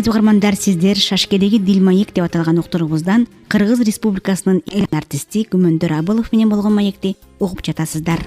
радио угармандар, сиздер Шашкедеги Дилмаек деп аталган уктурубуздан Кыргыз Республикасынын эл артисти Күмөндөр Абылов менен болгон маекти угуп жатасыздар.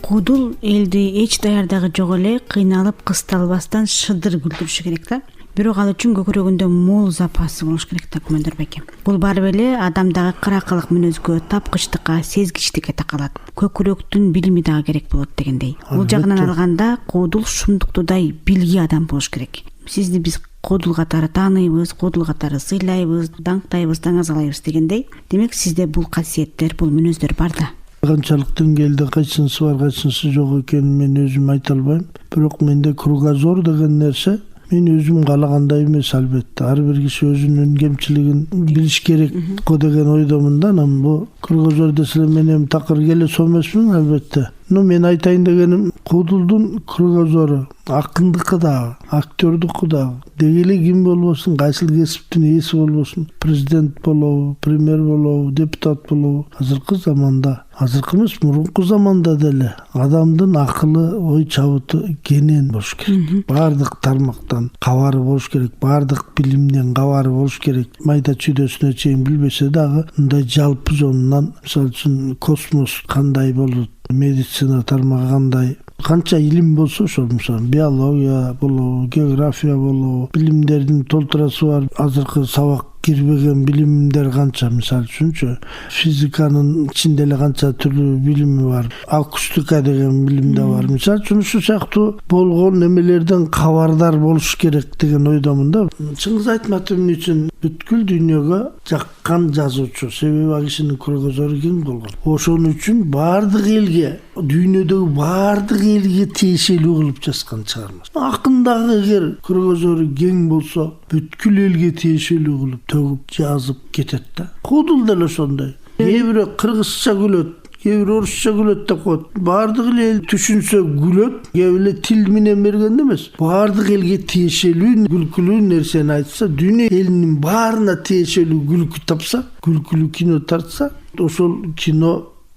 Кудул элди эч даярдыгы жок эле кыйналып кысталбастан шыдыр күлдүрүшү керек да. Бирок ал үчүн көкүрөгүндө мол запасы болуш керек да Күмөндөр байке. Бул баары эле адамдагы кыракылык мүнөзгө, тапкычтыкка, сезгичтикке такалат. Көкүрөктүн билими дагы керек болот дегендей. Бул жагынан алганда Кудул шумдуктуудай билгий адам болуш керек. Сизди биз Кудул катары тааныйбыз, Кудул катары сыйлайбыз, даңктайбыз, таңазалайбыз дегендей. Демек сизде бул касиеттер, бул мүнөздөр бар да. Канчалык деңгээлде кайсынысы бар, кайсынысы жок экенин мен өзүм айта албайм. Бирок менде кругозор деген нерсе мен өзүм каалагандай эмес, албетте. Ар бир киши өзүнүн кемчилигин билиш керек го деген ойдомун да. Анан бу кругозор деселе мен эми такыр келе сомесмин, албетте. Но мен айтайын дегеним, Кудулдун кругозору акындыкы дагы, актёрдуку дагы, деги эле ким болбосун, кайсыл кесиптин ээси болбосун, президент болобу, премьер болобу, депутат болобу, азыркы заманда, азыркы эмес, мурунку заманда деле адамдын акылы, ой чабыты кенен болуш керек. Баардык тармактан кабары болуш керек, баардык билимден кабары болуш керек. Майда чүйдөсүнө чейин билбесе дагы, мындай жалпы жонунан, мисалы үчүн космос кандай болот, медицина тармагы кандай, канча илим болсо ошол, мисалы биология болобу, география болобу, билимдердин толтурасы бар. Азыркы сабак кирбеген билимдер канча, мисалы үчүнчү физиканын ичинде эле канча түрлүү билими бар, акустика деген билим да бар. Мисалы үчүн ушул сыяктуу болгон немелерден кабардар болуш керек деген ойдомун да. Чыңгыз Айтматов эмне үчүн бүткүл дүйнөгө жаккан жазуучу, себеби ал кишинин кругозору кең болгон. Ошон үчүн баардык элге, дүйнөдөгү баардык элге тиешелүү кылып жазган чыгарма. Акындагы эгер кругозору кең болсо, бүткүл элге тиешелүү кылып төгүп жазып кетет да. Кудул деле ошондой. Кээ бирөө кыргызча күлөт, кээ бирөө орусча күлөт деп коет. Баардык эл түшүнсө күлөт, кээ бирөө тил менен бергенде эмес. Баардык элге тиешелүү күлкүлүү нерсени айтса, дүйнө элинин баарына тиешелүү күлкү тапса, күлкүлүү кино тартса, ошол кино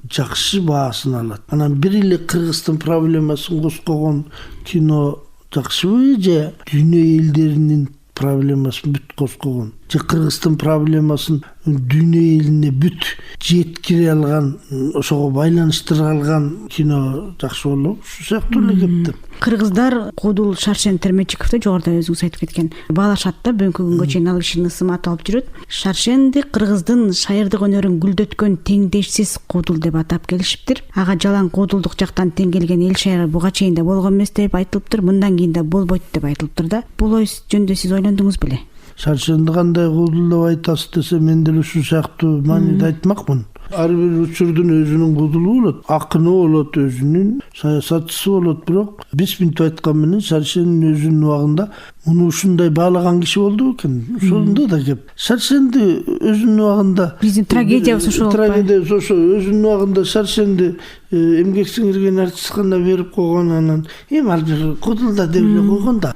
жакшы баасын алат. Анан бир эле Кыргыздын проблемасын коскогон кино жакшыбы же дүйнө элдеринин проблемасын бүт коскогон, же Кыргыздын проблемасын дүйнө элине бүт жеткире алган, ошого байланыштыра алган кино жакшы болобу? Ушул сыяктуу эле кепти. Кыргыздар Кудул Шаршен Термечиковду жогоруда өзүңүз айтып кеткен баалашат да, бүгүнкү күнгө чейин ал кишинин ысыматы алып жүрөт. Шаршенди Кыргыздын шайырдык өнөрүн гүлдөткөн теңдешсиз Кудул деп атап келишиптир. Ага жалаң кудулдук жактан тең келген эл шайыры буга чейин да болгон эмес деп айтылыптыр, мындан кийин да болбойт деп айтылыптыр да. Бул ой жөнүндө сиз ойлондуңуз беле? Шаршенди кандай кудул деп айтасыз десе, мен деле ушул сыяктуу мааниде айтмакмын. Ар бир учурдун өзүнүн кудулу болот, акыны болот, өзүнүн саясатчысы болот. Бирок биз мынтип айткан менен Шаршендин өзүнүн убагында муну ушундай баалаган киши болду экен. Ошондо да кеп. Шаршенди өзүнүн убагында биздин трагедиябыз ошол. Трагедиябыз ошол. Өзүнүн убагында Шаршенди эмгек сиңирген артисткана берип койгон, анан эми ал бир кудулда деп эле койгон да.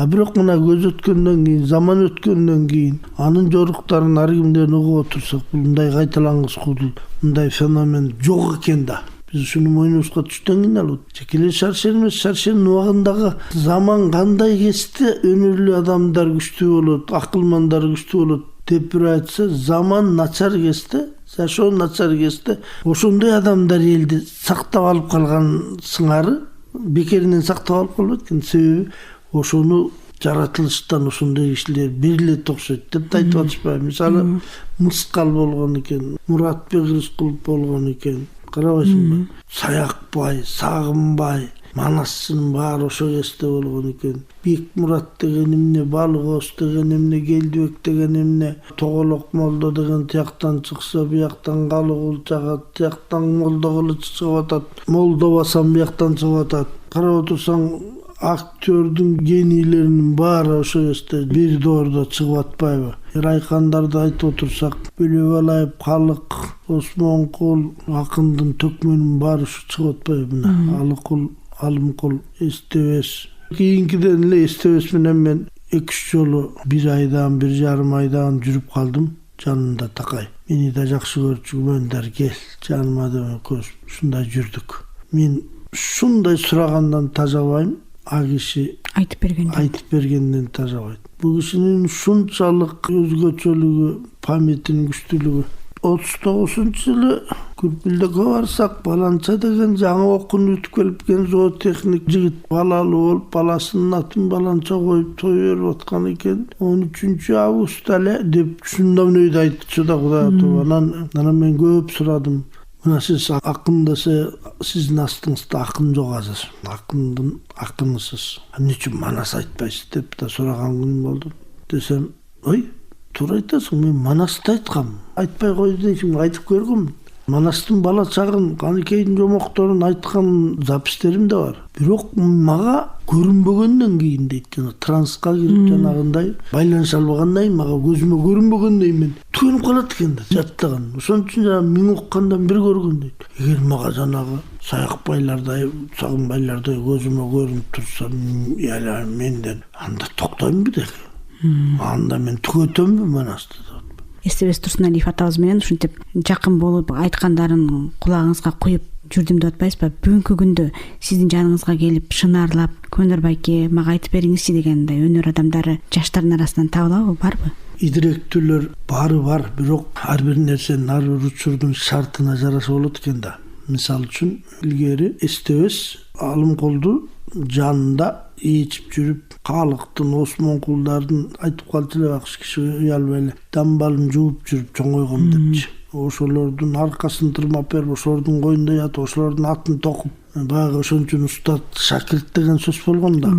Бирок мына көз өткөндөн кийин, заман өткөндөн кийин, анын жоруктарын ар кимден угуп отурсак, мындай кайталангыс кудул, мындай феномен жок экен да. Биз ушуну мойнубузга түштөн кийин алып, жекеле Шаршен эмес, Шаршендин убагындагы заман кандай кезде өнөрлүү адамдар күчтүү болот, акылмандар күчтүү болот деп бир айтса, заман начар кезде, жашоо начар кезде ошондой адамдар элди сактап алып калган сыңары бекеринен сактап алып калбайт экен. Себеби ошону жаратылыштан ошондой кишилер берилет окшойт деп да айтып атышпайбы. Мисалы, Мыскал болгон экен, Муратбек Рыскулов болгон экен, карабайсыңбы? Саякбай, Сагынбай, Манасын баары ошо кезде болгон экен. Бекмурат деген эмне, Балгоз деген эмне, Келдибек деген эмне, Тоголок Молдо деген тияктан чыкса, бияктан Калыгул чыгат, тияктан Молдо Кылыч чыгып атат, Молдо басам бияктан чыгып атат. Карап отурсаң, актёрдун генийлеринин баары ошо кезде бир доордо чыгып атпайбы? Райкандарды айтып отурсак, Бөлөбалаев, Калык, Осмонкул, акындын төкмөнүн баары ушу чыгып атпайбы? Алыкул, Алымкул, Эстебес. Кийинкиден эле Эстебес менен мен 2-3 жолу бир айдан, 1,5 айдан жүрүп калдым жанында такай. Мени да жакшы көрчү, Күмөндөр кел жаныма деп көз. Ушундай жүрдүк. Мен ушундай сурагандан тажабайм. а киши айтып бергенден тажабайт. Бул кишинин ушунчалык өзгөчөлүгү, памятинин күчтүүлүгү. 39-жылы Күрпүлдөккө барсак, Баланча деген жаңы окууну бүтүп келипкен зоотехник жигит балалуу болуп, баласынын атын Баланча коюп той берип аткан экен. 13 августта эле деп ушундан өйдө айтчу да Кудай аты. Анан мен көп сурадым. Мына сиз акын десе, сиздин астыңызда акын жок азыр. Акындын акынысыз. Эмне үчүн Манас айтпайсыз деп да сураган күнүм болду. Десем, ой, туура айтасың, мен Манасты айткам. Айтпай койду дейсиң, айтып көргөм. Манастын бала чагын, Каныкейдин жомокторун айткан запистерим да бар. Бирок мага көрүнбөгөндөн кийин дейт, жана транска кирип жанагындай байланыша албагандай мага көзүмө көрүнбөгөндөй мен түгөнүп калат экен да жаттаган. Ошон үчүн жана миң уккандан бир көргөн дейт. Эгер мага жанагы Саяк байлардай, Сагын байлардай көзүмө көрүнүп турса, менден анда токтойм бирек. Анда мен түгөтөмбү Манасты. Эстебес Турсуналиев атабыз менен ушинтип жакын болуп айткандарын кулагыңызга куюп жүрдүм деп атпайсызбы? Бүгүнкү күндө сиздин жаныңызга келип шынарлап, Көнөр байке мага айтып бериңизчи дегендей өнөр адамдары жаштардын арасынан табылабы, барбы? Идиректүүлөр баары бар, бирок ар бир нерсенин ар бир учурдун шартына жараша болот экен да. Мисалы үчүн илгери Эстебес Алымкулду жанында ичип жүрүп, калыктын, осмонкулдардын айтып калчу эле акш киши уялбай эле дамбалын жууп жүрүп чоңойгом депчи. Ошолордун аркасын тырмап берип, ошолордун коюнда ятып, ошолордун атын токуп, баягы ошон үчүн устат шакирт деген сөз болгон да.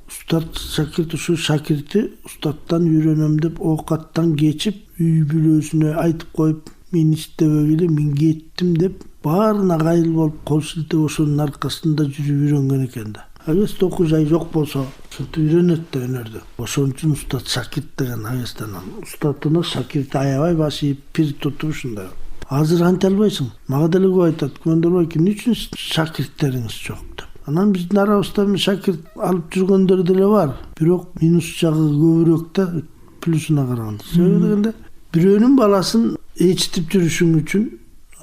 Устат шакирт, ушу шакирти устаттан үйрөнөм деп оокаттан кечип, үй бүлөсүнө айтып коюп, мен иштебегиле, мен кеттим деп баарына кайыл болуп, кол силтеп ошонун аркасында жүрүп үйрөнгөн экен да. Агест окуу жай жок болсо, ушинтип үйрөнөт да өнөрдү. Ошон үчүн устат шакирт деген агестен устатына шакирти аябай баш ийип пир тутуп ушундай. Азыр анте албайсың. Мага деле көп айтат, Көндөр байке, эмне үчүн шакирттериңиз жок деп. Анан биздин арабызда шакирт алып жүргөндөр деле бар. Бирок минус жагы көбүрөөк да плюсуна караганда. Себеби дегенде, бирөөнүн баласын ээрчитип жүрүшүң үчүн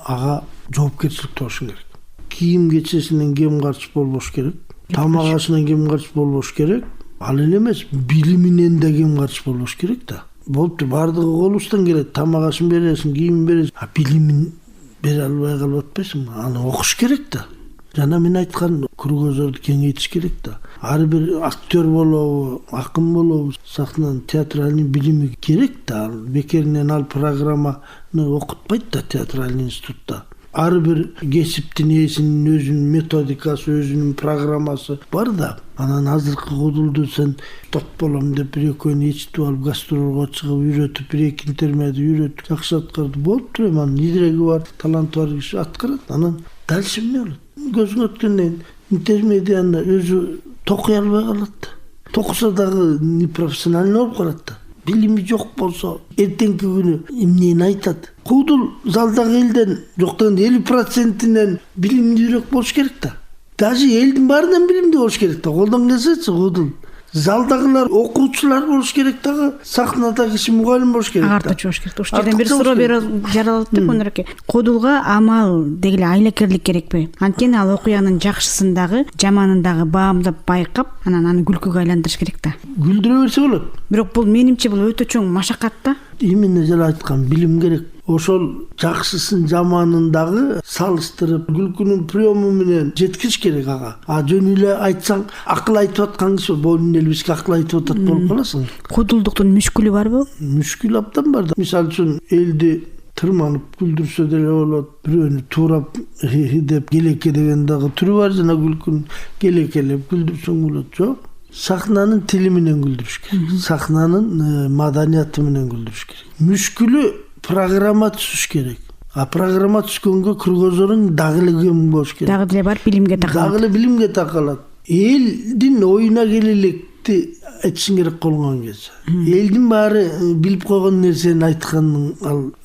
ага жоопкерчилик болуш керек. Кийим кечесинен кем карчы болбош керек. Тамак ашынан кем карчы болбош керек. Ал эле эмес, билиминен да кем карчы болбош керек да. Болуптур, баардыгы колубуздан келет. Тамак ашын бересиң, кийим бересиң. Билимин бере албай калып атпайсыңбы? Аны окуш керек да. Жана мен айткан кругозорду кеңейтиш керек да. Ар бир актер болобу, акын болобу, сахнанын театральный билими керек да. Бекеринен ал программаны окутпайт да театральный институтта. Ар бир кесиптин ээсинин өзүнүн методикасы, өзүнүн программасы бар да. Анан азыркы кудулду сен топ болом деп бир экөөнү ичтип алып гастролго чыгып үйрөтүп, бир эки интермеди үйрөтүп, жакшы аткарды. Болуптур эми, анын идиреги бар, таланты бар киши аткарат. Анан дальше эмне болот? Көзүң өткөндөн интермедияны өзү токуй албай калат. Токуса дагы непрофессиональный болуп калат да. Билими жок болсо, эртеңки күнү эмнени айтат? Кудул залдагы элден жок дегенде 50%нен билимдүүрөөк болуш керек да. Даже элдин баарынан билимдүү болуш керек да. Колдон келсечи кудул. Залдагылар окуучулар болуш керек дагы, сахнада киши мугалим болуш керек да. Агартчы болуш керек. Ошол жерден бир суроо берип жаралат деп Көнөр аке. Кудулга амал дегиле айлакерлик керекпи? Анткени ал окуянын жакшысын дагы, жаманын дагы баамдап байкап, анан аны күлкүгө айландырыш керек да. Күлдүрө берсе болот. Бирок бул менимче бул өтө чоң машакат да. Именно жана айткан билим керек. Ошол жакшысын жаманын дагы салыштырып, күлкүнүн приему менен жеткириш керек ага. Жөн эле айтсаң, акыл айтып аткан киши боюнун элбиске акыл айтып атат болуп каласың. Кудулдуктун мүшкүлү барбы? Мүшкүл абдан бар да. Мисалы үчүн элди тырманып күлдүрсө деле болот, бирөөнү туурап деп келеке деген дагы түрү бар, жана күлкүн келекелеп күлдүрсөң болот. Жок, сахнанын тили менен күлдүрүш керек. Сахнанын маданияты менен күлдүрүш керек. Мүшкүлү программа түзүш керек. Программа түзгөнгө кругозорун дагы эле кем болуш керек. Дагы деле бар, билимге такалат. Дагы эле билимге такалат. Элдин оюна келелекти айтышың керек болгон кезде. Элдин баары билип койгон нерсени айткандын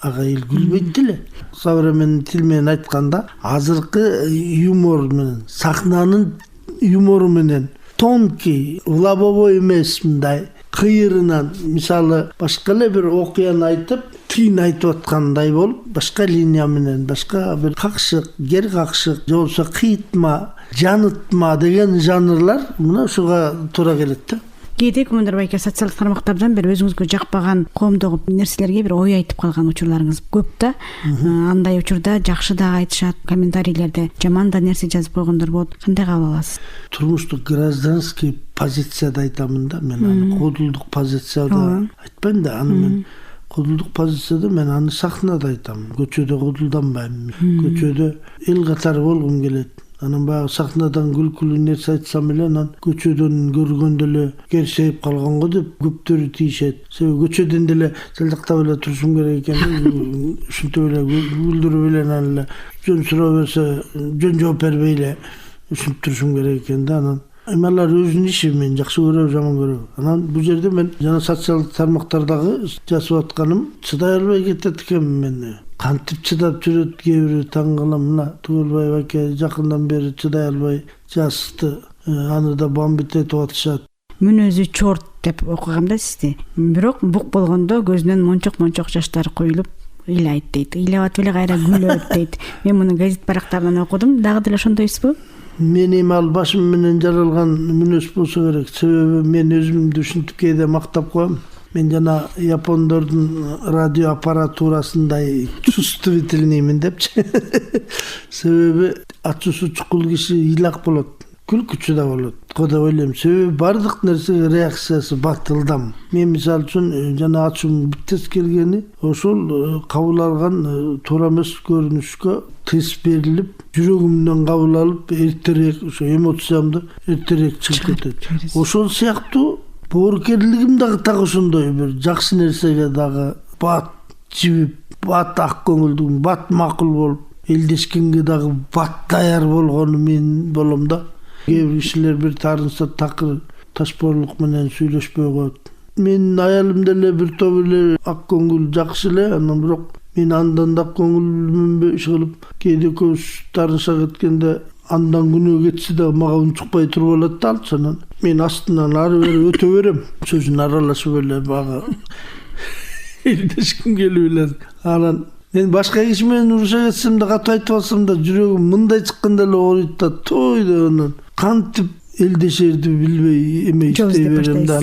ага эл күлбөйт деле. Современный тил менен айтканда, азыркы юмор менен, сахнанын юмору менен тонкий, лобовой эмес мындай кыйырынан, мисалы, башка эле бир окуяны айтып, тыйын айтып аткандай болуп, башка линия менен, башка бир какшык, гер какшык, же болбосо кыйтма, жанытма деген жанрлар мына ушуга туура келет да. Кээде кимдир байке социалдык тармактардан бир өзүңүзгө жакпаган коомдогу нерселерге бир ой айтып калган учурларыңыз көп да. Андай учурда жакшы да айтышат, комментарийлерде жаман да нерсе жазып койгондор болот. Кандай кабыл аласыз? Турмуштук гражданский позицияда айтамын да, мен аны кодулдук позицияда айтпайм да, аны мен кодулдук позицияда мен аны сахнада айтам. Көчөдө кодулданбайм. Көчөдө эл катары болгум келет. Анан баягы сахнадан күлкүлүү нерсе айтсам эле, анан көчөдөн көргөндө эле керсейип калганго деп көптөрү тийишет. Себеби көчөдөн деле жалдактап эле турушум керек экен. Ушинтип эле күлдүрүп эле анан эле жөн суроо берсе жөн жооп бербей эле ушинтип турушум керек экен да. Анан эмалар өзүнүн иши, мен жакшы көрөм, жаман көрөм. Анан бул жерде мен жана социалдык тармактардагы жазып атканым чыдай албай кетет экен мен. Кантип чыдап жүрөт кээ бири, таң калам. Мына Түгөлбаев аке жакындан бери чыдай албай жазды. Аны да бомбит этип атышат. Мүнөзү чорт деп окугам да сизди. Бирок бук болгондо көзүнөн мончок жаштар куюлуп ыйлайт дейт. Ыйлап атып эле кайра күлөт дейт. Мен муну гезит барактарынан окудум. Дагы деле ошондойсузбу? Мен эми ал башым менен жаралган мүнөз болсо керек. Себеби мен өзүмдү ушинтип кээде мактап коем. Мен жана япондордун радио аппаратурасындай чувствительныймын депчи. Себеби ачуусу чукул киши ыйлак болот, күлкүчү да болот. Кода ойлойм. Себеби бардык нерсеге реакциясы батылдам. Мен мисалы үчүн жана ачуум тез келгени ошол кабыл алган туура эмес көрүнүшкө тез берилип, жүрөгүмдөн кабыл алып, эртерээк ошо эмоциямды эртерээк чыгып кетет. Ошол сыяктуу боорукерлигим дагы так ошондой, бир жакшы нерсеге дагы бат жибип, бат ак көңүлдүгүм, бат макул болуп, элдешкенге дагы бат даяр болгону мен болом да. Кээ бир кишилер бир таарынса такыр ташпоорлук менен сүйлөшпөй коет. Менин аялым деле бир топ эле ак көңүл, жакшы эле, анан бирок мен андан да көңүлүмбү иш кылып, кээде көз таарынса кеткенде андан күнөө кетсе да мага унчукпай туруп алат да алчу. Анан мен астынан ары бери өтө берем, сөзүн аралашып эле бага элдешким келип эле. Анан мен башка киши менен уруша кетсем да, катуу айтып алсам да, жүрөгүм мындай чыкканда эле ооруйт да, той деп анан кантип элдешерди билбей эме иштей берем да.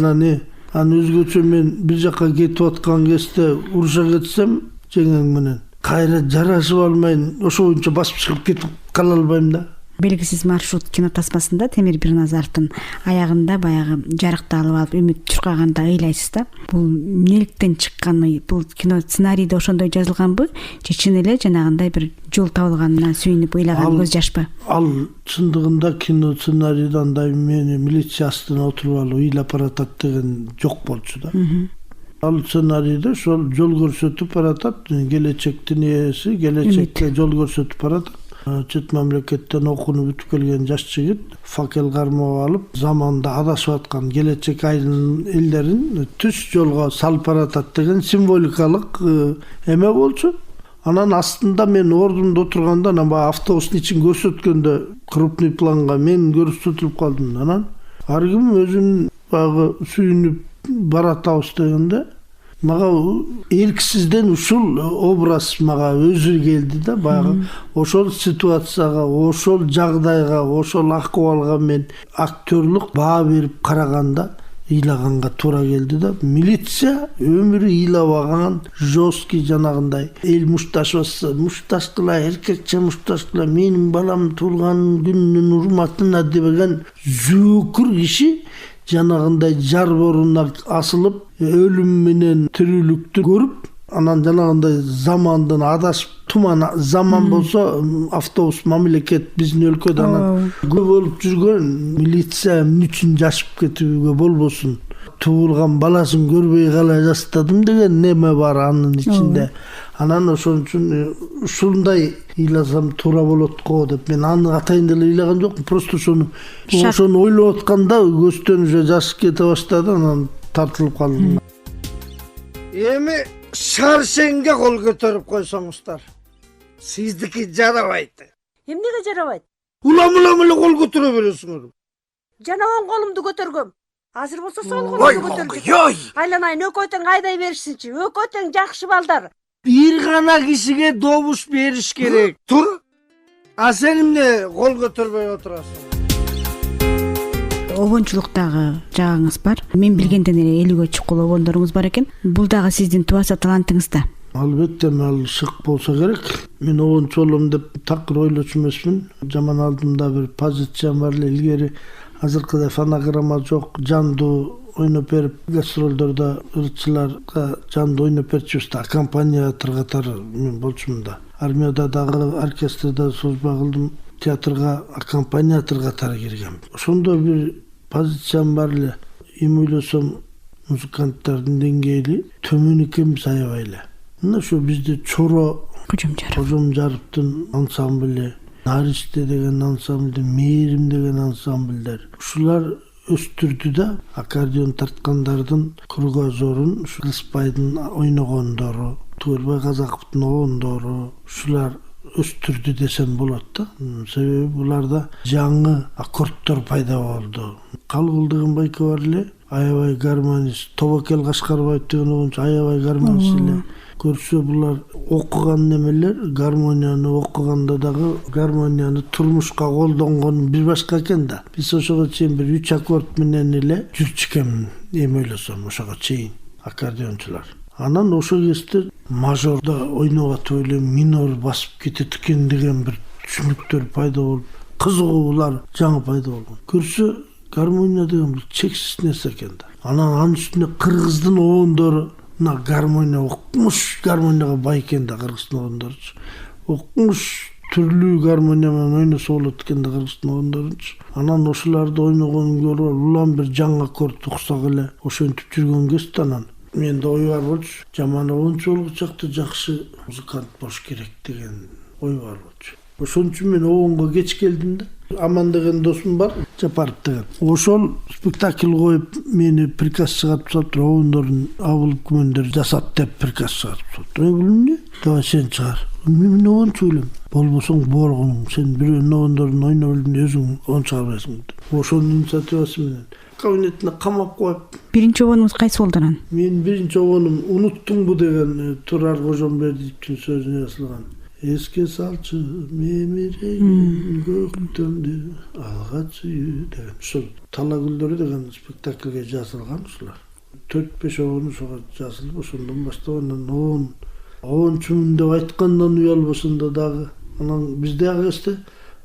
Анан өзгөчө мен бир жака кетип аткан кезде уруша кетсем жеңең менен кайра жарашып алмайын, ошо боюнча басып чыгып кетип кала албайм да. Белгисиз маршрут кино тасмасында Темир Бирназаровдун аягында баягы жарыкты алып алып үмүт чуркаганда ыйлайсыз да. Бул эмнеликтен чыккан ый? Бул кино сценарийде ошондой жазылганбы? Же чын эле жанагындай бир жол табылганына сүйүнүп ыйлаган көз жашпы? Ал чындыгында кино сценарийде андай мени милиция астына отуруп алып ыйлап баратат деген жок болчу да. Ал сценарийде ошол жол көрсөтүп баратат, келечектин ээси, келечекке жол көрсөтүп баратат. Чет мамлекеттен окууну бүтүп келген жаш жигит факел кармап алып, заманда адашып аткан келечек айылынын элдерин түз жолго салып баратат деген символикалык эме болчу. Анан астында мен ордумда отурганда, анан автобустун ичин көрсөткөндө крупный планга мен көрсөтүлүп калдым. Анан ар ким өзүн багы сүйүнүп баратабыз дегенде мага эрксизден ушул образ мага өзү келди да. Баягы ошол ситуацияга, ошол жагдайга, ошол акыбалга мен актерлук баа берип караганда ыйлаганга туура келди да. Милиция өмүрү ыйлабаган, жесткий жанагындай эл мушташпаса, мушташтыла, эркекче мушташтыла, менин балам туулган күнүнүн урматына деген зөөкүр киши жанагындай жар боруна асылып, өлүм менен тирүүлүктү көрүп, анан жанагындай замандан адашып, туман заман болсо автобус мамлекет биздин өлкөдө анан көп болуп жүргөн милиция эмне үчүн жашып кетүүгө болбосун, туулган баласын көрбөй кала жастадым деген неме бар анын ичинде. Анан ошон үчүн ушундай ыйласам туура болот го деп мен аны атайын деле ыйлаган жокмун. Просто ошону ойлоп атканда көздөн уже жаш кете баштады, анан тартылып калдым. Эми шаршеңге кол көтөрүп койсоңуздар, сиздики жарабайт. Эмнеге жарабайт? Улам эле кол көтөрө бересиңер. Жана оң колумду көтөргөм. Азыр болсо солгон көтөрүп айланайын өкөтөң айдай беришсинчи. Өкөтөң жакшы балдар. Бир гана кишиге добуш бериш керек. Тур. А сен эмне кол көтөрбөй отурасың? Обончулуктагы жагыңыз бар. Мен билгенден эле 50-ге чукул обондоруңуз бар экен. Бул дагы сиздин тубаса талантыңызда. Албетте ал шык болсо керек. Мен обончу болом деп такыр ойлочу эмесмин. Жаман алдымда бир позициям бар эле. Илгери азыркыдай фонограмма жок, жандуу ойноп берип, гастролдордо ырчыларга жандуу ойноп берчүбүз да, аккомпаниатор катары мен болчумун да. Армияда дагы оркестрде служба кылдым, театрга аккомпаниатор катары киргем. Ошондо бир позициям бар эле. Эми ойлосом, музыканттардын деңгээли төмөн экенбиз аябай эле. Мына ошо бизде Чоро Кожомжаровдун ансамблі, Нариште деген ансамбль, Мээрим деген ансамбльдер. Ушулар өстүрдү да, аккордеон тарткандардын кругозорун, Кылысбайдын ойногондору, Туурбай Казаковдун обондору, ушулар өстүрдү десем болот да. Себеби буларда жаңы аккордтор пайда болду. Калгылдыгын байка бар эле, аябай гармонист, Тобокел Кашкарбаев деген обончу аябай гармонист эле. Көрсө булар окуган немелер, гармонияны окуганда дагы гармонияны турмушка колдонгон бир башка экен да. Биз ошого чейин бир 3 аккорд менен эле жүрчү экен, эми ойлосом ошого чейин аккордеончулар. Анан ошо кезде мажордо ойноп атып эле минор басып кетет экен деген бир түшүнүктөр пайда болуп, кызыгуулар жаңы пайда болгон. Көрсө гармония деген бир чексиз нерсе экен да. Анан анын үстүнө кыргыздын обондору гармония окмуш гармонияга бай экен да кыргыздын обондоручу. Окмуш түрлүү гармония менен ойносо болот экен да кыргыздын обондоручу. Анан ошолорду ойногонун көрүп, улам бир жаңы аккорд уксак эле ошентип жүргөн кезде анан менде ой бар болчу. Жаман обончу болгучакты жакшы музыкант болуш керек деген ой бар болчу. Ошон үчүн мен обонго кеч келдим да. Аман деген досум бар, Жапаров деген. Ошол спектакль коюп, мени приказ чыгарып салыптыр, обондордун абыл күмөндөр жасат деп приказ чыгарып салыптыр. Бул эмне? Давай сен чыгар. Мен обончу элем. Болбосоң боргун, сен бирөөнүн обондорун ойноп элдин, өзүң он чыгарбайсың. Ошонун инициативасы менен кабинетине камап коюп. Биринчи обонуңуз кайсы болду анан? Мен биринчи обонум Унуттуңбу деген Турар Кожомбердиевдин сөзүнө жазылган. Эске салчы мемирейин көктөмдү алгач үйү деген. Ошол Тала гүлдөрү деген спектакльге жазылган ушулар. 4-5 обон ошого жазылып, ошондон баштап анан обончумун деп айткандан уялбасын да дагы. Анан бизде ак кезде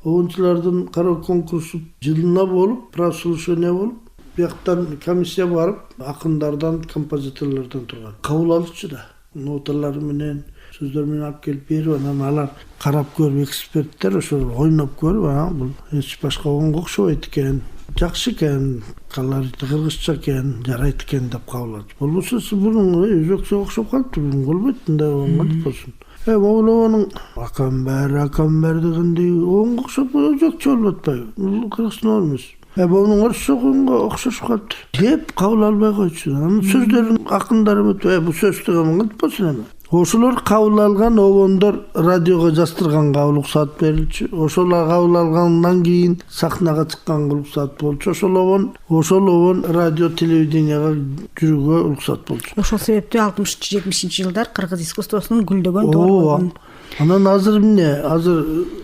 обончулардын кароо конкурсу жылына болуп, прослушивание болуп, бияктан комиссия барып, акындардан, композиторлордон турган. Кабыл алчу да. Ноталары менен сөздөр менен алып келип берип, анан алар карап көрүп, эксперттер ошол ойноп көрүп, бул эч башка обонго окшобойт экен, жакшы экен, колорити кыргызча экен, жарайт экен деп кабыл алды. Болбосо бунун өзөкчө окшоп калыптыр, болбойт мындай обонго деп болсун. Могул обонуң акамбер дегендей обонго окшоп өзөкчө болуп атпайбы? Бул кыргыздын обону эмес. Бунун орусча окуганга окшошуп калыптыр деп кабыл албай койчу. Анын сөздөрүн акындар эметип, бул сөз деген кантип болсун эми? Ошолор кабыл алган обондор радиого жаздырганга уруксат берилчү. Ошолор кабыл алгандан кийин сахнага чыкканга уруксат болчу. Ошол обон радио телевиденияга жүрүүгө уруксат болчу. Ошол себептүү 60-70 жылдар кыргыз искусствосунун гүлдөгөн доору болгон. Анан азыр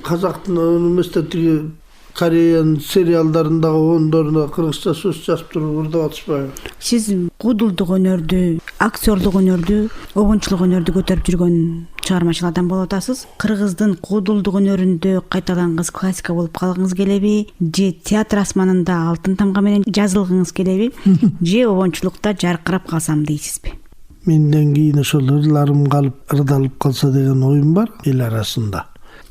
казактын эместе тиги Кореян сериалдарындагы обондоруна кыргызча сөз жазып туруп урдап атышпайбы? Сиз куудулдук өнөрдү, актерлук өнөрдү, обончулук өнөрдү көтөрүп жүргөн чыгармачыл адам болуп атасыз. Кыргыздын куудулдук өнөрүндө кайталангыс классика болуп калгыңыз келеби? Же театр асманында алтын тамга менен жазылгыңыз келеби? Же обончулукта жаркырап калсам дейсизби? Менден кийин ошол ырларым калып, ырдалып калса деген оюм бар эл арасында.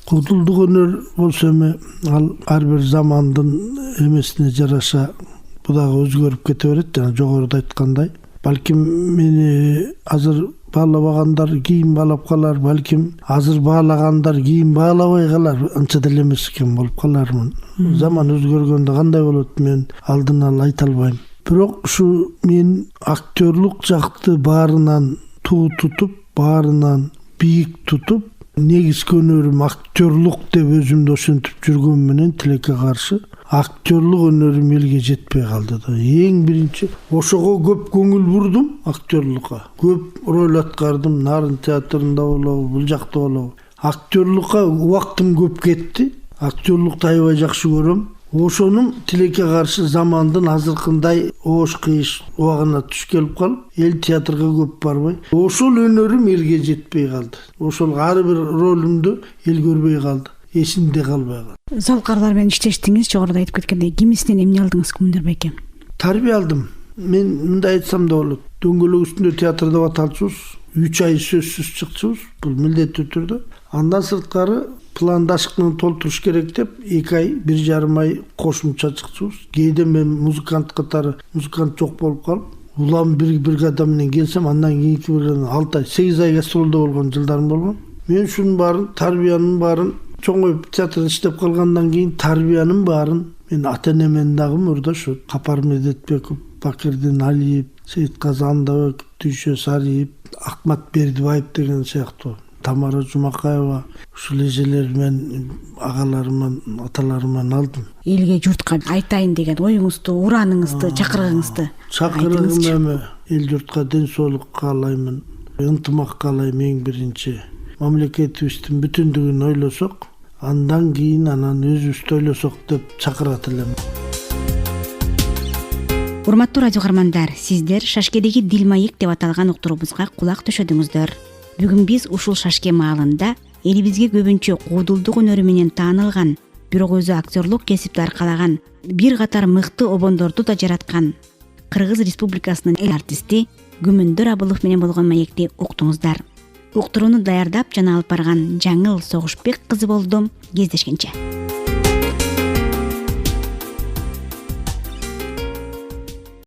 Куудулдук өнөр болсо эми ал ар бир замандын эмесине жараша бу дагы өзгөрүп кете берет. Жана жогоруда айткандай, балким мени азыр баалабагандар кийин баалап калар, балким азыр баалагандар кийин баалабай калар, анча деле эмес экен болуп калармын. Заман өзгөргөндө кандай болот мен алдын ала айта албайм. Бирок ушу мен актерлук жакты баарынан туу тутуп, баарынан бийик тутуп, негизги өнөрүм актерлук деп өзүмдү ошентип жүргөн менен тилекке каршы актерлук өнөрүм элге жетпей калды да. Эң биринчи ошого көп көңүл бурдум, актерлукка. Көп роль аткардым, Нарын театрында болобу, бул жакта болобу. Актерлукка убактым көп кетти. Актерлукту аябай жакшы көрөм. Ошонун тилекке каршы замандын азыркындай оош кыйыш убагына туш келип калып, эл театрга көп барбай, ошол өнөрүм элге жетпей калды. Ошол ар бир ролумду эл көрбөй калды, эсимде калбай калды. Залкарлар менен иштештиңиз, жогоруда айтып кеткендей, кимисинен эмне алдыңыз, Күмүндүр байке? Тарбия алдым. Мен мындай айтсам да болот. Дөңгөлөк үстүндө театрда баталчубуз, 3 ай сөзсүз чыкчубуз, бул милдеттүү түрдө. Андан сырткары пландашык менен толтуруш керек деп 2 ай, 1,5 ай кошумча чыкчубуз. Кээде мен музыкант катары, музыкант жок болуп калып, улам бир бригада менен келсем, андан кийинки бригада 6 ай, 8 ай гастролдо болгон жылдарым болгон. Мен ушунун баарын, тарбиянын баарын, чоңой театрда иштеп калгандан кийин тарбиянын баарын мен ата-энемен дагы мурдаш, Капар Медетбеков, Бакирдин Алиев, Сейитказы Андабеков, Түйшө Сариев, Акмат Бердибаев деген сыяктуу, Тамара Жумакаева, ушул эжелермен, агаларыман, аталарыман алдым. Элге, журтка айтайын деген оюңузду, ураныңызды, чакырыгыңызды. Чакырыгым эми эл журтка ден соолук каалаймын, ынтымак каалайм эң биринчи. Мамлекетибиздин бүтүндүгүн ойлосок, андан кийин анан өзүбүздү ойлосок деп чакырат элем. Урматтуу радио каармандар, сиздер Шашкедеги Дилмаек деп аталган уктуруубузга кулак төшөдүңүздөр. Бүгүн биз ушул Шашке маалында элибизге көбүнчө куудулдук өнөрү менен таанылган, бирок өзү актерлук кесипти аркалаган, бир катар мыкты обондорду да жараткан Кыргыз Республикасынын эл артисти Күмүндүр Абылов менен болгон маекти уктуңуздар. Уктурууну даярдап жана алып барган Жаңыл Согушбек кызы болдум. Кездешкенче.